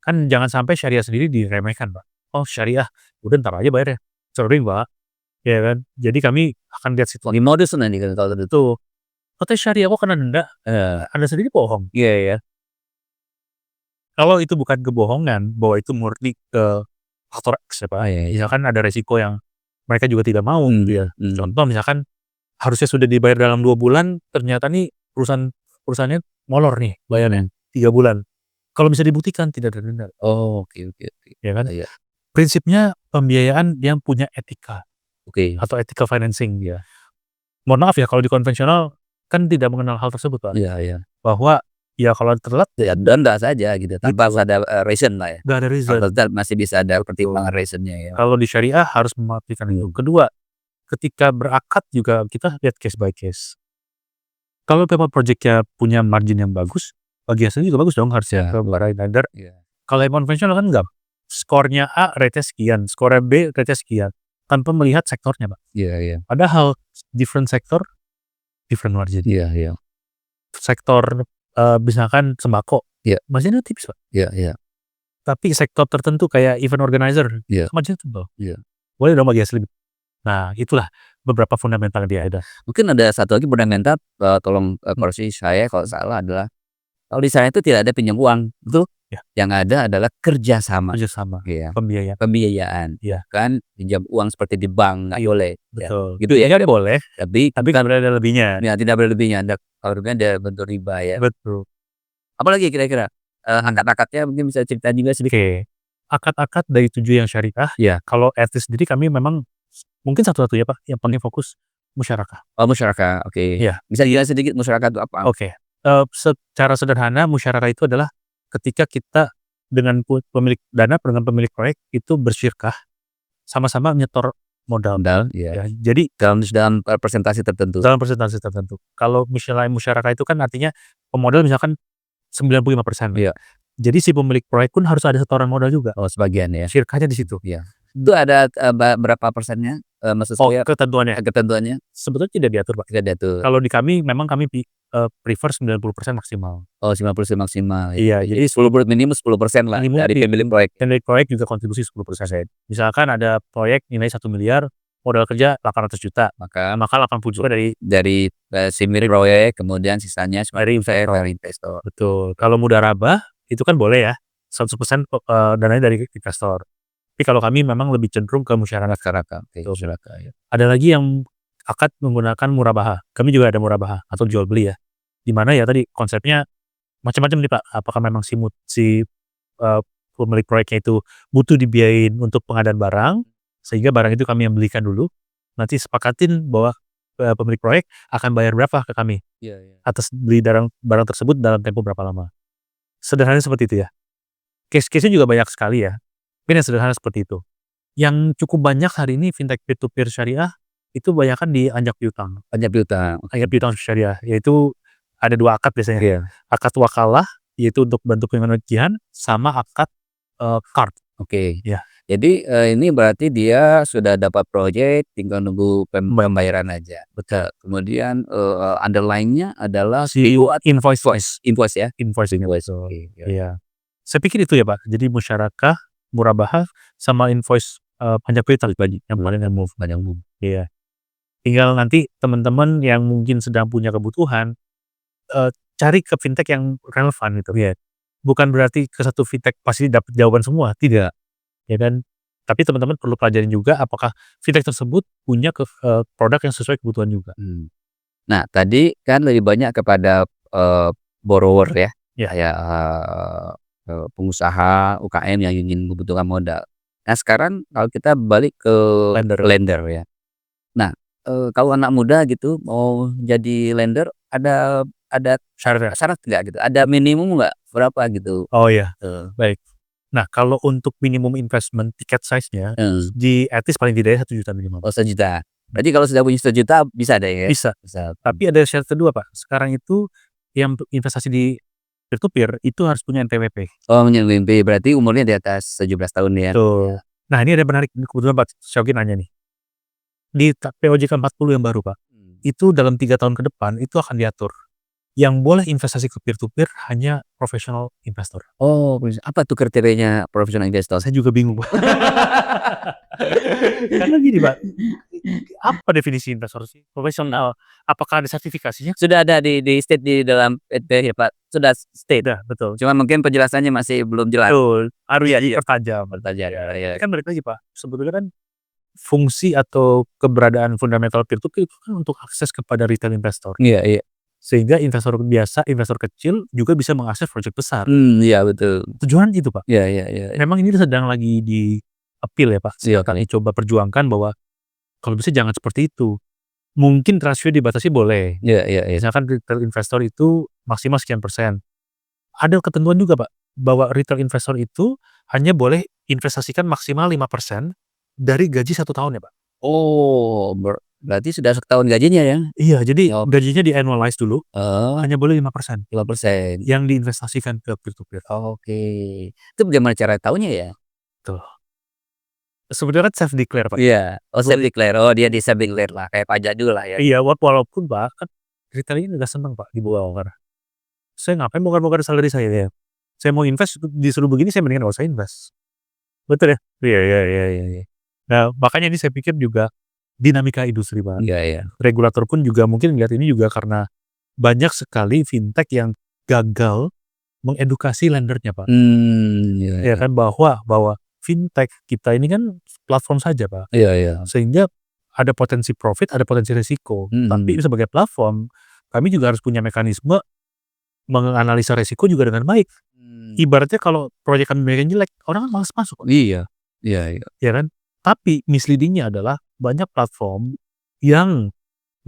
S2: Kan jangan sampai syariah sendiri diremehkan, Pak. Oh, syariah, udah ntar aja bayar ya. Sering, Pak. Ya kan? Jadi kami akan lihat situasi.
S1: Di modus nanti kan kalau
S2: itu. Katanya syariah kok kena denda? Anda sendiri bohong.
S1: Iya ya.
S2: Kalau itu bukan kebohongan, bahwa itu murni ke faktor X ya, Pak. Misalkan ada resiko yang mereka juga tidak mau gitu ya. Contoh misalkan harusnya sudah dibayar dalam 2 bulan, ternyata nih perusahaannya molor nih bayarnya 3 bulan. Kalau bisa dibuktikan tidak ada denda.
S1: Oh, oke.
S2: Ya kan?
S1: Iya.
S2: Prinsipnya pembiayaan yang punya etika.
S1: Oke.
S2: Atau ethical financing ya. Mohon maaf ya kalau di konvensional kan tidak mengenal hal tersebut, Pak.
S1: Iya.
S2: Bahwa ya kalau telat
S1: ya denda saja gitu tanpa ada reason lah ya.
S2: Nggak ada reason.
S1: Kalau masih bisa ada pertimbangan reasonnya ya.
S2: Kalau di syariah harus memperhatikan itu. Kedua, ketika berakad juga kita lihat case by case. Kalau memang projectnya punya margin yang bagus, bagi hasilnya juga bagus dong harusnya. Kalau yang konvensional kan enggak. Skornya A, rate sekian. Skornya B, rate sekian. Tanpa melihat sektornya, Pak.
S1: Iya.
S2: Padahal different sektor, different margin.
S1: Iya.
S2: Sektor misalkan sembako, marginnya tipis, Pak.
S1: Iya.
S2: Tapi sektor tertentu kayak event organizer, marginnya tebal.
S1: Iya.
S2: Boleh dong bagi hasil lebih. Nah, itulah beberapa fundamental yang dia ada.
S1: Mungkin ada satu lagi fundamental, tolong koreksi saya kalau salah adalah kalau di sana itu tidak ada pinjam uang, betul?
S2: Ya.
S1: Yang ada adalah kerjasama.
S2: Iya.
S1: Pembiayaan.
S2: Iya.
S1: Kan pinjam uang seperti di bank nggak boleh.
S2: Betul.
S1: Gitu ya?
S2: Boleh.
S1: Tapi
S2: kan ada lebihnya.
S1: Ya, tidak berlebihnya. Kalau lebihnya ada bentuk riba ya.
S2: Betul.
S1: Apalagi kira-kira akad-akadnya mungkin bisa cerita juga sedikit.
S2: Oke. Akad-akad dari 7 yang syariah.
S1: Ya.
S2: Kalau etis sendiri kami memang mungkin satu-satunya, Pak, yang paling fokus musyarakah.
S1: Oh, musyarakah. Oke.
S2: Iya.
S1: Bisa jelaskan sedikit musyarakah itu apa?
S2: Oke. Secara sederhana musyarakah itu adalah ketika kita dengan pemilik dana dengan pemilik proyek itu bersyirkah, sama-sama nyetor modal.
S1: Ya.
S2: Jadi
S1: Dalam persentase tertentu.
S2: dalam persentase tertentu. Kalau misalnya musyarakah itu kan artinya pemodal misalkan 95%.
S1: Iya.
S2: Jadi si pemilik proyek pun harus ada setoran modal juga.
S1: Oh, sebagian ya.
S2: Syirkahnya di situ.
S1: Iya. Itu ada berapa persennya? Maksud saya
S2: ketentuannya. Sebetulnya tidak diatur, Pak.
S1: Tidak diatur.
S2: Kalau di kami memang kami prefer 90% maksimal.
S1: Oh, 90% maksimal.
S2: Iya,
S1: Jadi 10 minimum 10% lah
S2: Minimum
S1: dari pemilik proyek.
S2: pemilik proyek juga kontribusi 10%. Misalkan ada proyek nilai 1 miliar, modal kerja 800 juta, maka 80 juta
S1: Dari si milik proyek, kemudian sisanya
S2: Dari
S1: investor.
S2: betul. Kalau mudarabah itu kan boleh ya, 100% dananya dari investor. Tapi kalau kami memang lebih cenderung ke
S1: Masyarakat.
S2: ya. Ada lagi yang akad menggunakan murabaha. Kami juga ada murabaha atau jual beli ya. Di mana ya tadi konsepnya macam-macam nih Pak. Apakah memang si pemilik proyeknya itu butuh dibiayain untuk pengadaan barang, sehingga barang itu kami yang belikan dulu. Nanti sepakatin bahwa pemilik proyek akan bayar berapa ke kami atas beli barang tersebut dalam tempo berapa lama. Sederhananya seperti itu ya. Case-nya juga banyak sekali ya. Tapi yang sederhana seperti itu. Yang cukup banyak hari ini fintech peer-to-peer syariah itu banyakkan di anjak piutang.
S1: Anjak piutang
S2: syariah, yaitu ada 2 akad biasanya.
S1: Iya.
S2: Akad wakalah, yaitu untuk bantu pengajian, sama akad card.
S1: Oke.
S2: Ya.
S1: Jadi ini berarti dia sudah dapat proyek, tinggal nunggu pembayaran aja.
S2: Betul.
S1: Kemudian underlying-nya adalah
S2: Si invoice
S1: ya.
S2: Invoice.
S1: Oke.
S2: Iya. Saya pikir itu ya Pak. Jadi musyarakah, murabahah, sama invoice pajak piutang yang paling move. Iya. Tinggal nanti teman-teman yang mungkin sedang punya kebutuhan cari ke fintech yang relevan gitu.
S1: Iya.
S2: Bukan berarti ke satu fintech pasti dapat jawaban semua, tidak. Ya kan? Tapi teman-teman perlu pelajarin juga apakah fintech tersebut punya produk yang sesuai kebutuhan juga.
S1: Nah, tadi kan lebih banyak kepada borrower ya.
S2: Ya.
S1: Kayak pengusaha UKM yang ingin membutuhkan modal. Nah, sekarang kalau kita balik ke lender ya. Nah, kalau anak muda gitu mau jadi lender ada syarat nggak gitu? Ada minimum nggak? Berapa gitu?
S2: Oh iya. Baik. Nah, kalau untuk minimum investment ticket size-nya di etis paling tidak 1 juta minimal.
S1: Oh, 1 juta. Berarti kalau sudah punya 1 juta bisa deh ya?
S2: Bisa. Tapi ada syarat kedua Pak. Sekarang itu yang investasi di peer-to-peer itu harus punya NPWP.
S1: Oh, punya NPWP. Berarti umurnya di atas 17 tahun ya?
S2: Betul. Nah, ini ada menarik. Kebetulan Pak Syauqi nanya nih. Di POJK 40 yang baru Pak, itu dalam 3 tahun ke depan itu akan diatur. Yang boleh investasi ke peer-to-peer hanya professional investor.
S1: Oh, apa tuh kriterianya professional investor?
S2: Saya juga bingung Pak. Karena gini Pak, apa definisi investor sih? Profesional, apakah ada sertifikasinya?
S1: Sudah ada di state di dalam ya Pak, sudah state.
S2: Sudah, betul.
S1: Cuma mungkin penjelasannya masih belum jelas.
S2: Betul, harus dipertajam.
S1: Ya.
S2: Kan balik lagi Pak, sebetulnya kan fungsi atau keberadaan fundamental peer-to-peer itu kan untuk akses kepada retail investor.
S1: Iya.
S2: Sehingga investor biasa, investor kecil juga bisa mengakses proyek besar.
S1: Iya betul.
S2: Tujuan itu Pak.
S1: Iya.
S2: Memang ini sedang lagi di appeal ya Pak. Kami coba perjuangkan bahwa kalau bisa jangan seperti itu. Mungkin rasio dibatasi boleh.
S1: Iya.
S2: Misalkan retail investor itu maksimal sekian persen. Ada ketentuan juga Pak, bahwa retail investor itu hanya boleh investasikan maksimal 5% dari gaji 1 tahun ya Pak.
S1: Oh, berarti sudah 1 tahun gajinya ya?
S2: Iya, jadi gajinya di annualize dulu, hanya boleh 5%.
S1: 5%.
S2: Yang diinvestasikan ke peer-to-peer.
S1: Oke. Itu bagaimana cara tahunya ya?
S2: Tuh. Sebenarnya kan self declare Pak.
S1: Iya. Oh, self declare. Oh, dia di self declare lah, kayak pajak dulu lah ya.
S2: Iya, walaupun Pak, kan retail ini nggak seneng Pak dibongkar. Saya ngapain bongkar-bongkar salary saya ya? Saya mau invest disuruh begini, saya mendingan nggak usah invest. Betul ya? Iya. Nah, makanya ini saya pikir juga dinamika industri Pak.
S1: Iya.
S2: Regulator pun juga mungkin melihat ini juga karena banyak sekali fintech yang gagal mengedukasi lendernya Pak. Ya kan bahwa fintech kita ini kan platform saja Pak.
S1: Iya.
S2: Sehingga ada potensi profit, ada potensi resiko. Tapi sebagai platform, kami juga harus punya mekanisme menganalisa resiko juga dengan baik. Ibaratnya kalau proyek kami jelek, orang kan malas masuk.
S1: Iya.
S2: Ya kan? Tapi misleading-nya adalah banyak platform yang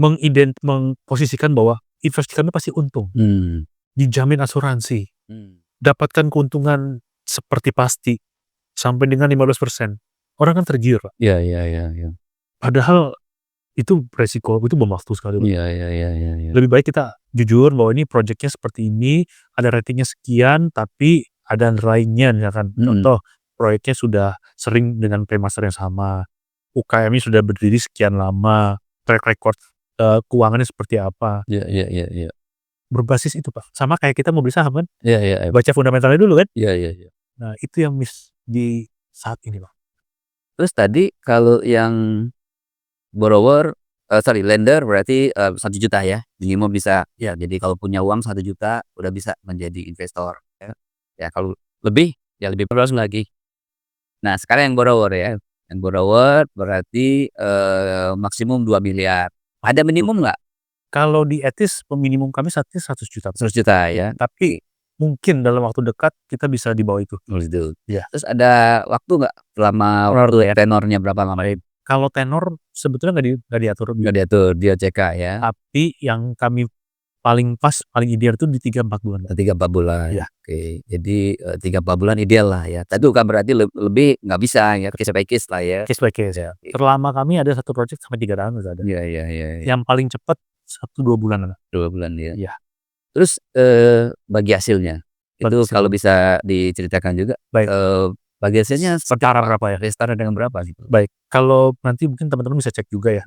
S2: mengposisikan bahwa investasi kami pasti untung. Dijamin asuransi. Dapatkan keuntungan seperti pasti sampai dengan 15%. Orang kan tergiur, Pak.
S1: Iya.
S2: Padahal itu resiko, itu bom waktu sekali, Pak.
S1: Iya.
S2: Lebih baik kita jujur bahwa ini projeknya seperti ini, ada ratingnya sekian, tapi ada lainnya misalkan. Contoh, proyeknya sudah sering dengan pemasaran yang sama, UKM-nya sudah berdiri sekian lama, track record keuangannya seperti apa.
S1: Iya.
S2: Berbasis itu, Pak. Sama kayak kita mau beli saham kan,
S1: Iya.
S2: baca fundamentalnya dulu kan.
S1: Iya.
S2: Nah, itu yang miss di saat ini, Pak.
S1: Terus tadi kalau yang lender berarti 1 juta ya, minimum bisa ya, jadi kalau punya uang 1 juta udah bisa menjadi investor ya. Ya kalau lebih, ya lebih bagus lagi. Nah sekarang yang borrower ya, yang borrower berarti, maksimum 2 miliar. Ada minimum nggak?
S2: Kalau di etis, minimum kami saat ini 100 juta.
S1: 100 juta ya?
S2: Tapi mungkin dalam waktu dekat kita bisa di bawah itu.
S1: Oh gitu.
S2: Iya.
S1: Terus ada waktu nggak selama tenornya berapa lama?
S2: Kalau tenor sebetulnya nggak diatur,
S1: Nggak diatur di OJK ya?
S2: tapi yang kami paling pas, paling ideal itu di 3-4 bulan.
S1: 3-4 bulan.
S2: Iya.
S1: Oke. Jadi 3-4 bulan ideal lah ya. Tapi bukan berarti lebih nggak bisa ya, case by case lah ya.
S2: Case by case ya. Terlama kami ada satu project sampai 3 tahun udah ada.
S1: Iya.
S2: Yang paling cepat 1-2 bulan lah.
S1: 2 bulan ya.
S2: Iya.
S1: Terus bagi hasilnya itu kalau bisa diceritakan juga.
S2: Baik.
S1: Bagi hasilnya
S2: Setara berapa ya?
S1: setara dengan berapa gitu?
S2: Baik. Kalau nanti mungkin teman-teman bisa cek juga ya.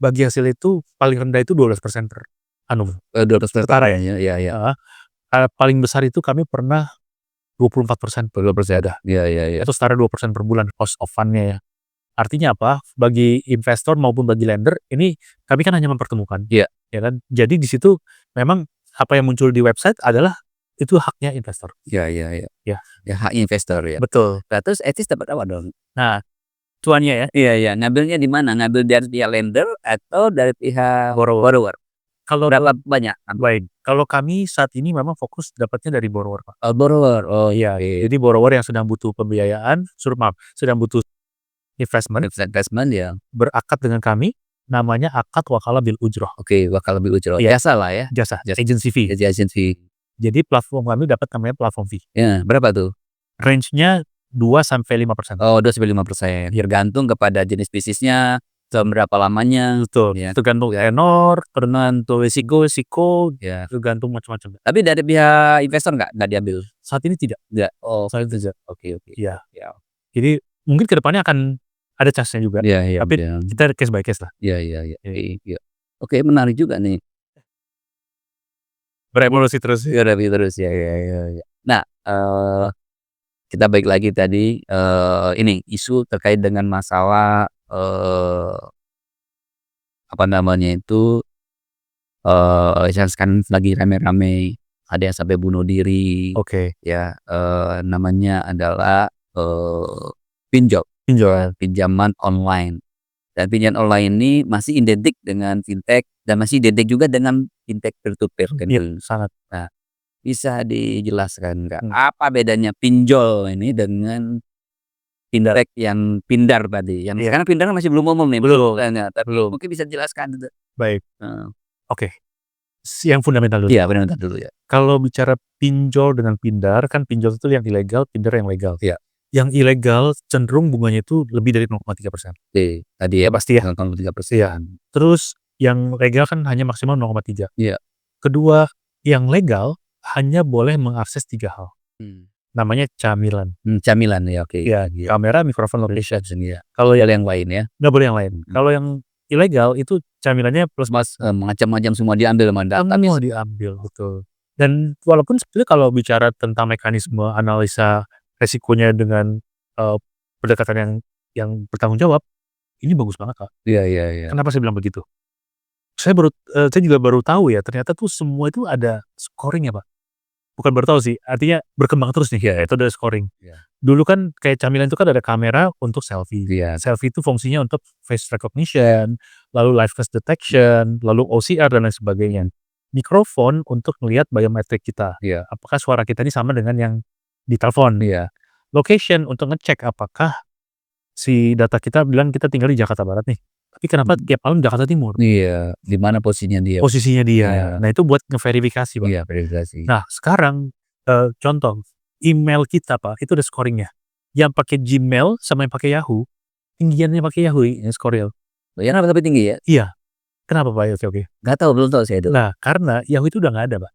S2: Bagi hasil itu paling rendah itu 12% per annum.
S1: 12%
S2: Setara ya?
S1: Iya.
S2: Paling besar itu kami pernah 24%.
S1: 12% ada. Iya.
S2: Itu setara 2% per bulan cost of fund-nya ya. Artinya apa? Bagi investor maupun bagi lender, ini kami kan hanya mempertemukan.
S1: Iya.
S2: Ya kan? Jadi di situ memang apa yang muncul di website adalah itu haknya investor.
S1: Iya.
S2: Ya.
S1: Ya hak investor ya.
S2: Betul.
S1: Nah, terus etis dapat apa dong?
S2: Nah, cuannya ya.
S1: Iya. Ngambilnya di mana? Ngambil dari pihak lender atau dari pihak borrower?
S2: Kalau
S1: Berapa banyak?
S2: baik, kalau kami saat ini memang fokus dapatnya dari borrower, Pak.
S1: Borrower. Oh
S2: Iya.
S1: oke.
S2: Jadi borrower yang sedang butuh pembiayaan, sedang butuh investment,
S1: Investment ya.
S2: berakad dengan kami, namanya akad wakalah bil ujroh.
S1: Oke, wakala bil ujroh.
S2: Iya.
S1: Jasa lah ya.
S2: Jasa, agency fee.
S1: Jadi agency.
S2: Jadi platform kami dapat namanya platform fee.
S1: Ya, berapa tuh?
S2: Range-nya 2-5%.
S1: Oh, 2-5%. Tergantung kepada jenis bisnisnya, seberapa lamanya.
S2: Betul.
S1: Ya.
S2: Tergantung tenor, tergantung risiko,
S1: Ya.
S2: tergantung macam-macam.
S1: Tapi dari pihak investor nggak diambil?
S2: Saat ini tidak.
S1: Nggak. Oh,
S2: Saat ini tidak.
S1: oke.
S2: Iya.
S1: Ya.
S2: Jadi mungkin kedepannya akan ada chance-nya juga.
S1: Iya.
S2: Tapi kita case by case lah.
S1: Iya. Oke, menarik juga nih.
S2: Berevolusi terus.
S1: Ya. Nah, kita balik lagi tadi ini isu terkait dengan masalah apa namanya itu yang sekarang lagi rame-rame, ada yang sampai bunuh diri.
S2: Oke.
S1: Ya, namanya adalah pinjaman online. Dan pinjaman online ini masih identik dengan fintech dan masih identik juga dengan fintech peer-to-peer kan.
S2: Iya, sangat.
S1: Nah, bisa dijelaskan nggak apa bedanya pinjol ini dengan fintech yang pindar tadi? Yang sekarang pindar masih belum umum nih.
S2: Belum.
S1: Tapi mungkin bisa dijelaskan itu.
S2: Baik. Oke. Yang fundamental dulu.
S1: Iya, fundamental dulu ya.
S2: Kalau bicara pinjol dengan pindar, kan pinjol itu yang ilegal, pindar yang legal.
S1: Iya.
S2: Yang ilegal cenderung bunganya itu lebih dari 0,3%.
S1: Oke, tadi ya
S2: pasti ya.
S1: 0,3%.
S2: Iya. Terus yang legal kan hanya maksimal 0,3.
S1: Iya.
S2: Kedua, yang legal hanya boleh mengakses 3 hal. Namanya camilan.
S1: Camilan ya, oke.
S2: Iya, kamera, mikrofon, location.
S1: Ya.
S2: Kalau
S1: yang lain ya.
S2: nggak boleh yang lain. Kalau yang ilegal itu camilannya plus
S1: macam-macam semua diambil sama data.
S2: Semua diambil, betul. Dan walaupun sebetulnya kalau bicara tentang mekanisme analisa resikonya dengan pendekatan yang bertanggung jawab, ini bagus banget, Kak.
S1: Iya.
S2: Kenapa saya bilang begitu? Saya juga baru tahu ya, ternyata tuh semua itu ada scoring ya, Pak. Bukan baru tahu sih, artinya berkembang terus nih, itu ada scoring. Dulu kan kayak camilan itu kan ada kamera untuk selfie. Selfie itu fungsinya untuk face recognition, lalu live face detection, lalu OCR dan lain sebagainya. Mikrofon untuk melihat biometrik kita. Apakah suara kita ini sama dengan yang di telepon. Location untuk ngecek apakah si data kita bilang kita tinggal di Jakarta Barat nih. Tapi kenapa tiap malam Jakarta Timur?
S1: Iya, di mana posisinya dia?
S2: Posisinya dia. Nah, itu buat ngeverifikasi, Pak.
S1: Iya, verifikasi.
S2: Nah, sekarang contoh email kita Pak, itu ada scoring-nya. Yang pakai Gmail sama yang pakai Yahoo, tinggiannya pakai Yahoo skornya.
S1: Kenapa tapi tinggi ya?
S2: Iya. Kenapa Pak? Oke.
S1: Nggak tahu, belum tahu saya itu.
S2: Nah, karena Yahoo itu udah nggak ada Pak.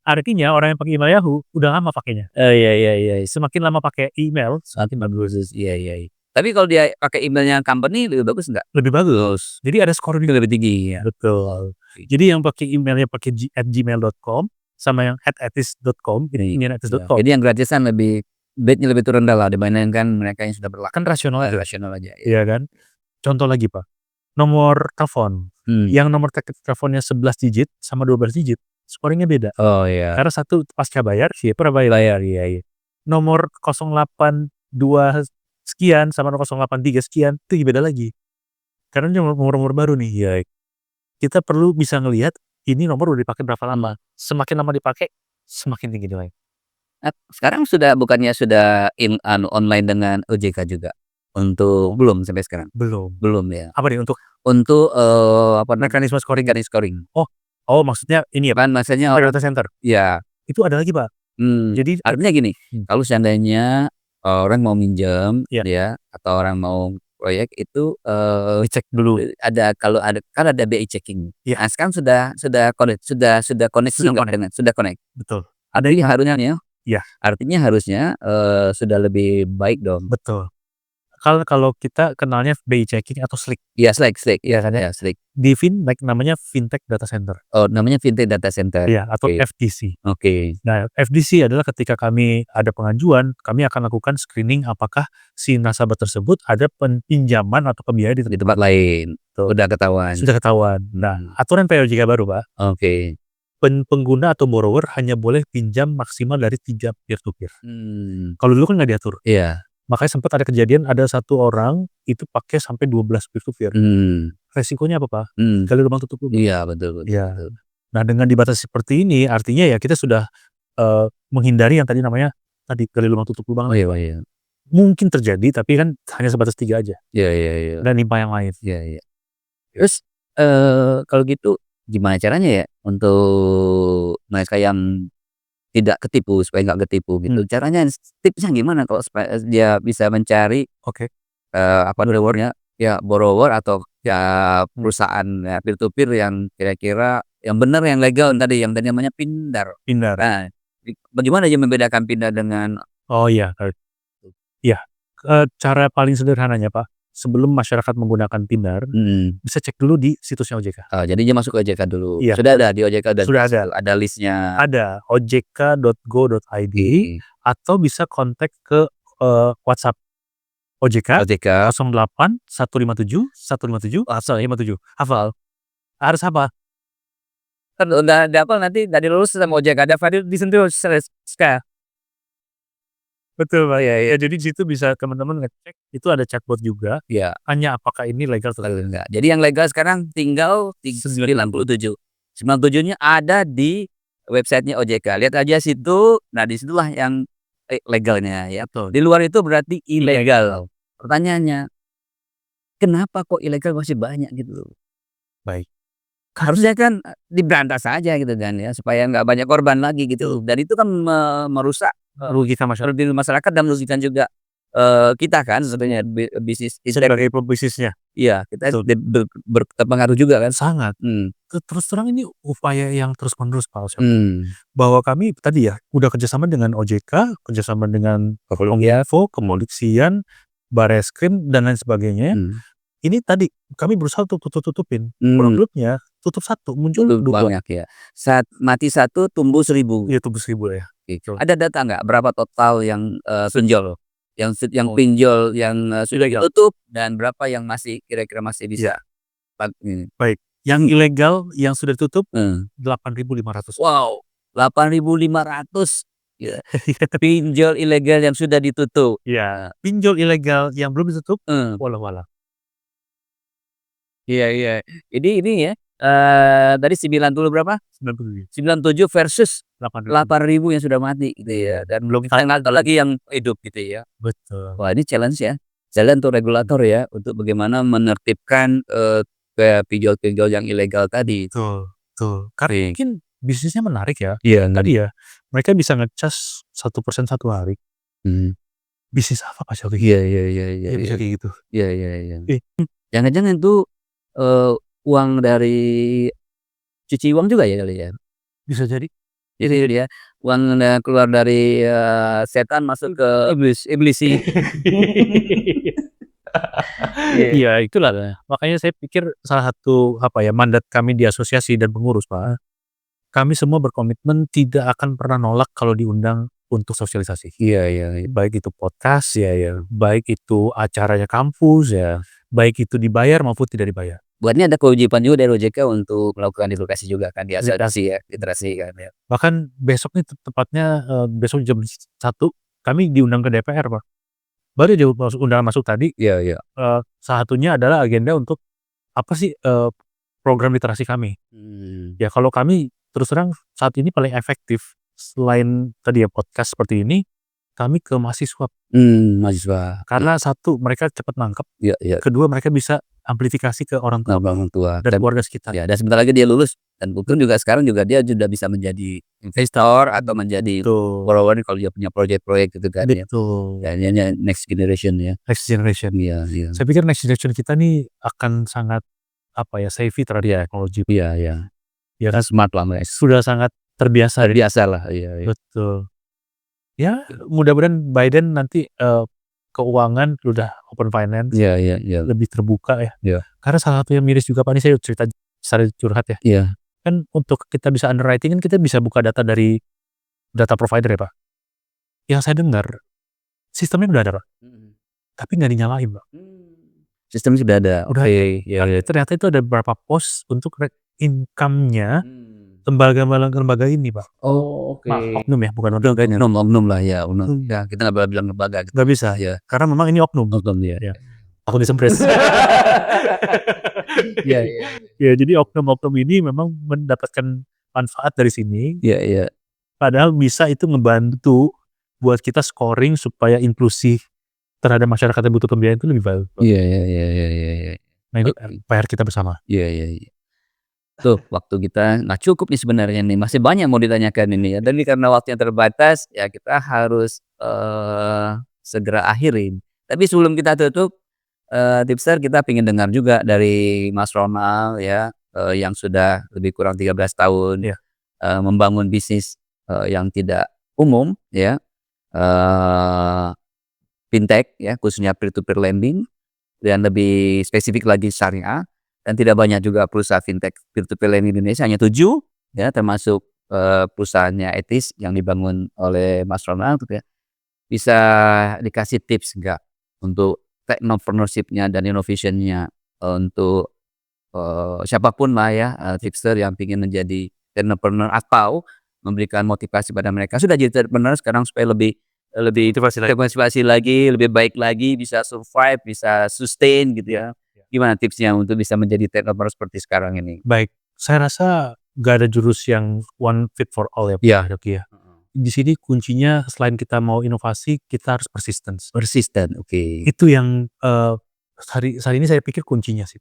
S2: Artinya orang yang pakai email Yahoo udah lama pakainya.
S1: Iya.
S2: Semakin lama pakai email, semakin bagus.
S1: Iya. Tapi kalau dia pakai emailnya company lebih bagus nggak?
S2: Lebih bagus. Jadi ada scoring
S1: Lebih tinggi ya.
S2: Betul. Jadi yang pakai emailnya pakai @gmail.com sama yang @etis.com, ini email etis.com.
S1: Jadi yang gratisan lebih rate-nya lebih rendah lah dibandingkan mereka yang sudah berlaku.
S2: Kan rasional
S1: aja.
S2: Iya kan? Contoh lagi Pak, nomor telepon. Yang nomor teleponnya 11 digit sama 12 digit, scoringnya beda.
S1: Oh iya.
S2: Karena satu pasca bayar, siapa bayar. Iya. Nomor 082 sekian sama 083 sekian, itu beda lagi. Karena ini nomor baru nih. Iya. Kita perlu bisa ngelihat ini nomor udah dipakai berapa lama. Semakin lama dipakai, semakin tinggi nilai.
S1: Sekarang bukannya sudah online dengan OJK juga? Belum sampai sekarang? Belum ya.
S2: Apa nih untuk
S1: mekanisme scoring?
S2: Oh maksudnya ini ya
S1: Kan maksudnya
S2: data center.
S1: ya.
S2: Itu ada lagi Pak. Jadi
S1: Artinya gini, kalau seandainya orang mau minjem
S2: Iya.
S1: ya atau orang mau proyek itu
S2: cek dulu.
S1: kalau ada kan ada BI checking.
S2: Iya.
S1: Nah, sekarang sudah connect sudah connect.
S2: Betul.
S1: Artinya harusnya sudah lebih baik dong.
S2: Betul. Kalau kita kenalnya BI checking atau Slick.
S1: Iya, Slick.
S2: Iya kan ya?
S1: Slick.
S2: Di Fintech namanya Fintech Data Center.
S1: Oh, namanya Fintech Data Center.
S2: Iya, atau
S1: Oke.
S2: FDC.
S1: Oke.
S2: Nah, FDC adalah ketika kami ada pengajuan, kami akan lakukan screening apakah si nasabah tersebut ada pinjaman atau pembiayaan
S1: Di tempat lain. Sudah ketahuan.
S2: Nah, aturan POJK baru Pak.
S1: Oke.
S2: Pengguna atau borrower hanya boleh pinjam maksimal dari 3 peer-to-peer. Kalau dulu kan nggak diatur.
S1: Iya.
S2: Makanya sempat ada kejadian ada satu orang itu pakai sampai 12 peer-to-peer. Resikonya apa Pak? Gali lubang tutup lubang.
S1: Iya, betul.
S2: Iya. Nah, dengan dibatasi seperti ini, artinya ya kita sudah menghindari yang tadi namanya gali lubang tutup lubang.
S1: Oh iya.
S2: Mungkin terjadi, tapi kan hanya sebatas 3 aja.
S1: Iya.
S2: Dan nimpa yang lain.
S1: Iya. Terus kalau gitu gimana caranya ya untuk mereka yang tidak ketipu, supaya nggak ketipu gitu? Caranya, tipsnya gimana kalau supaya dia bisa mencari
S2: Oke.
S1: borrower atau ya perusahaan ya peer to peer yang kira-kira yang benar, yang legal tadi namanya Pindar. Nah, bagaimana dia membedakan Pindar dengan
S2: Oh iya. Iya. Cara paling sederhananya Pak, sebelum masyarakat menggunakan Pindar, bisa cek dulu di situsnya OJK.
S1: Jadi dia masuk ke OJK dulu.
S2: Iya.
S1: Sudah ada di OJK
S2: Sudah ada.
S1: Ada listnya.
S2: Ada ojk.go.id atau bisa kontak ke WhatsApp OJK 08 157 157 157. Hafal. Harus hafal.
S1: Kan udah hafal nanti dari lulus sama OJK ada Fadil disentuh sekali.
S2: Betul Pak. Ya, jadi di situ bisa teman-teman ngecek, itu ada chatbot juga.
S1: Iya.
S2: Hanya apakah ini legal atau
S1: enggak. Jadi yang legal sekarang tinggal 97. 97-nya ada di websitenya OJK. Lihat aja situ. Nah, disitulah yang legalnya ya.
S2: Betul.
S1: Di luar itu berarti ilegal. Pertanyaannya, kenapa kok ilegal masih banyak gitu?
S2: Baik.
S1: Harusnya kan diberantas saja gitu kan ya, supaya nggak banyak korban lagi gitu. Dan itu kan merusak
S2: Merugikan
S1: masyarakat dan merugikan juga kita kan sebenarnya bisnis
S2: sebagai pebisnisnya.
S1: Iya, kita berpengaruh juga kan.
S2: Sangat. Terus terang ini upaya yang terus-menerus Pak. Bahwa kami tadi ya udah kerjasama dengan OJK, kerjasama dengan Kominfo, kepolisian, Bareskrim dan lain sebagainya. Ini tadi kami berusaha untuk tutupin. Problemnya tutup satu muncul 2
S1: banyak ya. Mati 1 tumbuh 1000.
S2: Iya, tumbuh 1000 ya.
S1: Ada data nggak berapa total yang pinjol pinjol yang sudah tutup dan berapa yang masih kira-kira masih bisa?
S2: Baik. Yang ilegal yang sudah tutup 8.500.
S1: Wow, 8.500 ya. Pinjol ilegal yang sudah ditutup.
S2: Ya, pinjol ilegal yang belum ditutup walau.
S1: Iya. Ini ya. Tadi 90 berapa? 97 versus 8.000 yang sudah mati gitu ya. Dan belum ada lagi yang hidup gitu ya.
S2: Betul.
S1: Wah, ini challenge ya. Challenge untuk regulator ya, untuk bagaimana menertibkan pinjol-pinjol yang ilegal tadi.
S2: Betul. Karena mungkin bisnisnya menarik ya.
S1: Iya,
S2: tadi ya. mereka bisa ngecas 1% 1 hari. Bisnis apa Pak Syafri?
S1: Iya
S2: Ya bisa kayak gitu.
S1: iya.
S2: Eh,
S1: Jangan-jangan itu, uang dari cuci uang juga ya kali ya?
S2: bisa jadi.
S1: Jadi dia uang keluar dari, setan masuk ke iblis sih. Iya.
S2: Iya itulah, makanya saya pikir salah satu mandat kami di asosiasi dan pengurus Pak, kami semua berkomitmen tidak akan pernah nolak kalau diundang untuk sosialisasi.
S1: Iya.
S2: Baik itu podcast baik itu acaranya kampus baik itu dibayar maupun tidak dibayar.
S1: Buatnya ada kewajiban juga dari OJK untuk melakukan edukasi juga kan di
S2: Literasi.
S1: asosiasi ya, literasi kan ya.
S2: Bahkan besok nih tepatnya, besok jam 1 kami diundang ke DPR Pak. Baru aja undangan masuk tadi,
S1: Iya.
S2: salah satunya adalah agenda untuk apa sih, program literasi kami. Ya kalau kami terus terang saat ini paling efektif selain tadi ya podcast seperti ini, kami ke mahasiswa.
S1: Mahasiswa.
S2: Karena satu mereka cepat nangkep,
S1: Iya.
S2: kedua mereka bisa amplifikasi ke orang tua
S1: Orang tua
S2: dan keluarga sekitar.
S1: ya, dan sebentar lagi dia lulus dan mungkin juga sekarang juga dia sudah bisa menjadi investor atau menjadi
S2: Betul,
S1: follower kalau dia punya proyek-proyek gitu kan ya.
S2: betul.
S1: Ya ini next generation ya.
S2: Next generation.
S1: Iya.
S2: Saya pikir next generation kita nih akan sangat savvy terhadap teknologi.
S1: Iya.
S2: Ya
S1: Kan
S2: kan
S1: smart lah guys.
S2: sudah sangat terbiasa.
S1: Biasalah, iya.
S2: Betul. Ya mudah-mudahan Biden nanti, keuangan udah open finance,
S1: Iya.
S2: lebih terbuka ya.
S1: Iya.
S2: Karena salah satu yang miris juga Pak, ini saya cerita secara curhat ya.
S1: Iya.
S2: Kan untuk kita bisa underwriting kan kita bisa buka data dari data provider ya Pak. Yang saya dengar sistemnya udah ada Pak, tapi nggak dinyalain Pak.
S1: Sistem sudah ada.
S2: Udah
S1: Oke, ya.
S2: ternyata itu ada beberapa pos untuk income-nya lembaga ini Pak.
S1: Oh, oke.
S2: Oknum ya, bukan lembaga.
S1: Oknum lah ya, ya kita nggak boleh bilang lembaga gitu.
S2: Nggak bisa,
S1: Ya.
S2: karena memang ini oknum.
S1: Oknum ya.
S2: Aku disempres.
S1: Iya.
S2: Ya jadi oknum-oknum ini memang mendapatkan manfaat dari sini,
S1: Iya.
S2: padahal bisa itu ngebantu buat kita scoring supaya inklusi terhadap masyarakat yang butuh pembiayaan itu lebih baik.
S1: Iya.
S2: Nah ini PR kita bersama.
S1: Iya. Tuh, waktu kita nggak cukup nih sebenarnya nih, masih banyak mau ditanyakan ini ya, tapi karena waktunya terbatas, ya kita harus, segera akhirin. Tapi sebelum kita tutup, tipster kita pengen dengar juga dari Mas Ronald ya, yang sudah lebih kurang 13 tahun,
S2: Iya.
S1: membangun bisnis, yang tidak umum ya, fintech ya, khususnya peer to peer lending, dan lebih spesifik lagi syariah. Dan tidak banyak juga perusahaan fintech peer to peer lending di Indonesia, hanya 7 ya, termasuk, perusahaannya etis yang dibangun oleh Mas Ronald gitu ya. Bisa dikasih tips nggak untuk technopreneurship-nya dan innovation-nya, untuk, siapapun lah ya, tipster yang ingin menjadi technopreneur atau memberikan motivasi pada mereka sudah jadi entrepreneur sekarang supaya lebih termotivasi lagi, lebih baik lagi, bisa survive, bisa sustain gitu ya. Gimana tipsnya untuk bisa menjadi technopreneur seperti sekarang ini?
S2: Baik, saya rasa nggak ada jurus yang one fit for all ya Pak Yogi ya. Di sini kuncinya selain kita mau inovasi, kita harus persistence.
S1: Persisten, oke.
S2: Itu yang, hari ini saya pikir kuncinya sih.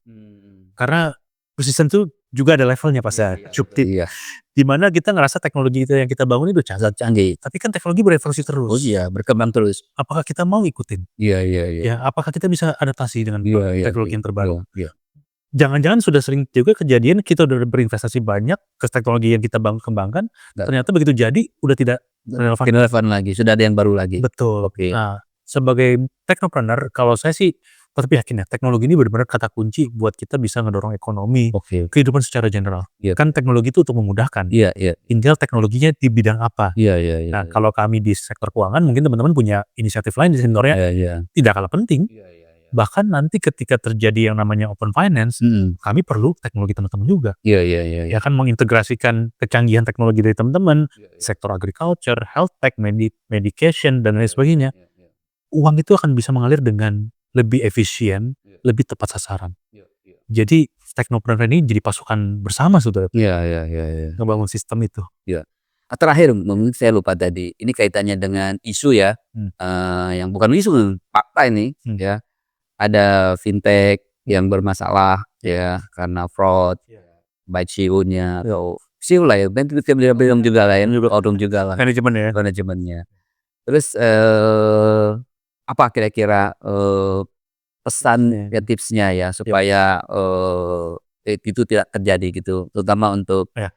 S2: Karena persisten itu juga ada levelnya Pak Syukti.
S1: Iya.
S2: Di mana kita ngerasa teknologi itu yang kita bangun itu
S1: Canggih.
S2: tapi kan teknologi berevolusi terus.
S1: Oh iya, berkembang terus.
S2: Apakah kita mau ikutin?
S1: Iya.
S2: Ya, apakah kita bisa adaptasi dengan teknologi yang terbaru?
S1: Iya.
S2: Jangan-jangan sudah sering juga kejadian kita udah berinvestasi banyak ke teknologi yang kita kembangkan, ternyata begitu jadi udah tidak
S1: relevan lagi, sudah ada yang baru lagi.
S2: Betul.
S1: Oke.
S2: Nah, sebagai technopreneur, kalau saya sih tetap yakin ya, teknologi ini benar-benar kata kunci buat kita bisa ngedorong ekonomi,
S1: Oke.
S2: kehidupan secara general.
S1: Iya.
S2: Kan teknologi itu untuk memudahkan.
S1: Iya.
S2: Tinggal teknologinya di bidang apa.
S1: Iya.
S2: Nah, kalau kami di sektor keuangan, mungkin teman-teman punya inisiatif lain di sektornya
S1: Iya.
S2: tidak kalah penting. Bahkan nanti ketika terjadi yang namanya open finance, kami perlu teknologi teman-teman juga.
S1: Iya.
S2: Ya kan mengintegrasikan kecanggihan teknologi dari teman-teman, sektor agriculture, health tech, medication, dan lain sebagainya. Uang itu akan bisa mengalir dengan lebih efisien, lebih tepat sasaran. Jadi teknopreneur ini jadi pasukan bersama sudah
S1: Iya.
S2: ngebangun sistem itu.
S1: Terakhir, mungkin saya lupa tadi, ini kaitannya dengan isu ya, yang bukan isu, fakta ini ya. Ada fintech yang bermasalah ya karena fraud, baik CEO-nya atau Sih lah ya, belum juga lah ya, belum juga lah
S2: Manajemen ya?
S1: manajemennya. Terus, apa kira-kira, pesan ya, tipsnya ya supaya, itu tidak terjadi gitu, terutama untuk
S2: Iya.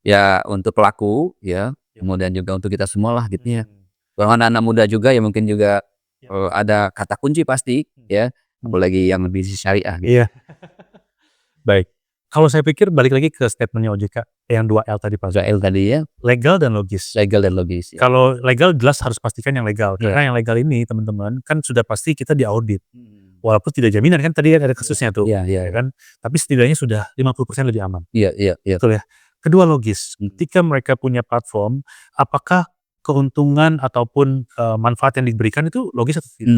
S1: ya untuk pelaku ya, kemudian juga untuk kita semualah gitu ya. Kalau anak-anak muda juga ya mungkin juga, ada kata kunci pasti ya, apalagi yang bisnis syariah gitu.
S2: Iya. Baik. Kalau saya pikir balik lagi ke statement-nya OJK yang 2L tadi, Pak.
S1: Soal tadi ya,
S2: Legal dan logis.
S1: legal dan logis ya.
S2: Kalau legal jelas harus pastikan yang legal,
S1: Iya.
S2: karena yang legal ini teman-teman kan sudah pasti kita diaudit. Walaupun tidak jaminan kan tadi ada kasusnya tuh,
S1: Iya iya
S2: ya kan. Tapi setidaknya sudah 50% lebih aman.
S1: iya iya iya.
S2: Betul ya. Kedua logis, ketika mereka punya platform, apakah keuntungan ataupun manfaat yang diberikan itu logis atau tidak?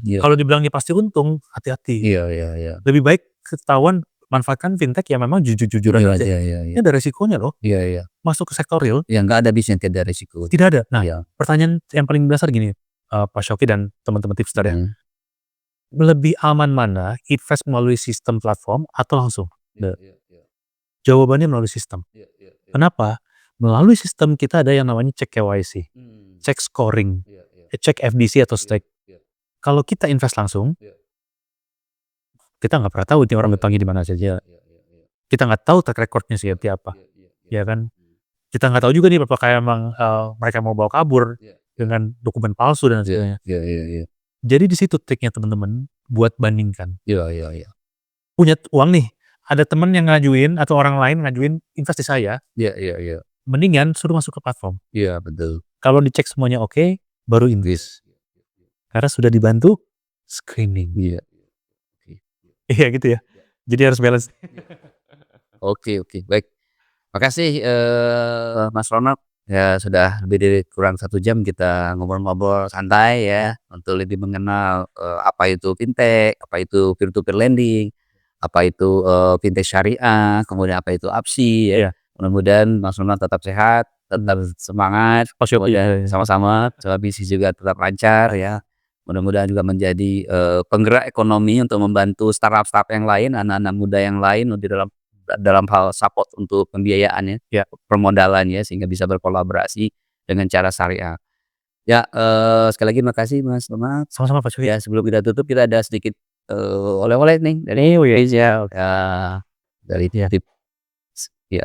S1: Iya.
S2: Kalau dibilangnya pasti untung, hati-hati.
S1: Iya iya iya.
S2: Lebih baik ketahuan manfaatkan fintech yang memang jujur-jujuran
S1: Iya
S2: aja.
S1: iya iya
S2: Ini ada resikonya loh,
S1: iya iya.
S2: masuk ke sektor real,
S1: Ya nggak ada bisnis yang tidak ada risiko.
S2: tidak ada. Nah,
S1: Iya.
S2: pertanyaan yang paling dasar gini, Pak Shoki dan teman-teman tipster ya.
S1: Mhm.
S2: Lebih aman mana invest melalui sistem platform atau langsung?
S1: Iya iya iya.
S2: Jawabannya melalui sistem.
S1: Iya iya iya.
S2: Kenapa? Melalui sistem kita ada yang namanya cek KYC, cek scoring,
S1: Iya iya.
S2: cek FDC atau stake.
S1: Iya.
S2: Kalau kita invest langsung,
S1: Iya.
S2: kita nggak pernah tahu nih orang datangnya di mana saja.
S1: Iya iya iya.
S2: Kita nggak tahu track recordnya seperti apa,
S1: Iya iya iya.
S2: ya kan? Kita nggak tahu juga nih apakah emang mereka mau bawa kabur
S1: Iya.
S2: dengan dokumen palsu dan
S1: Iya
S2: sebagainya.
S1: iya iya iya.
S2: Jadi di situ triknya teman-teman buat bandingkan.
S1: Iya iya iya.
S2: Punya uang nih, ada teman yang ngajuin atau orang lain ngajuin invest di saya,
S1: Iya iya iya.
S2: mendingan suruh masuk ke platform.
S1: Iya betul.
S2: Kalau dicek semuanya oke, baru invest. Karena sudah dibantu screening.
S1: Iya.
S2: Iya gitu ya. Jadi harus balance.
S1: Oke oke, baik. Makasih, Mas Ronald, ya sudah lebih dari kurang 1 jam kita ngobrol-ngobrol santai ya, untuk lebih mengenal, apa itu fintech, apa itu peer to peer lending, apa itu, fintech syariah, kemudian apa itu APSI ya.
S2: Iya.
S1: Mudah-mudahan Mas Ronald tetap sehat, tetap semangat,
S2: Oh, siap,
S1: kemudian
S2: iya.
S1: sama-sama, soal bisnis juga tetap lancar ya. Mudah-mudahan juga menjadi, penggerak ekonomi untuk membantu startup-startup yang lain, anak-anak muda yang lain di dalam hal support untuk pembiayaan ya,
S2: Ya.
S1: permodalan ya, sehingga bisa berkolaborasi dengan cara syariah. Ya, sekali lagi makasih Mas Ronald.
S2: Sama-sama Pak Shoki.
S1: Ya sebelum kita tutup kita ada sedikit, oleh-oleh nih dari Indonesia, dari
S2: Iya.
S1: tips ya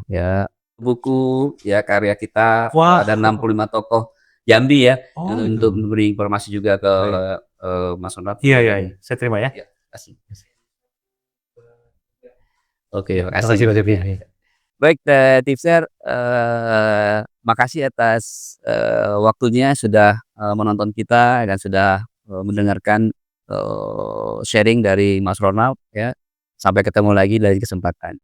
S1: ya buku ya karya kita,
S2: Wah.
S1: ada 65 tokoh Jambi ya,
S2: Oh,
S1: untuk memberi informasi juga ke, Mas Ronald.
S2: Iya iya, saya terima ya.
S1: Ya, kasih. Oke,
S2: Makasih
S1: makasih.
S2: Pak Shoki.
S1: Baik, tipster, makasih atas, waktunya sudah, menonton kita dan sudah, mendengarkan, sharing dari Mas Ronald ya. Sampai ketemu lagi dari kesempatan.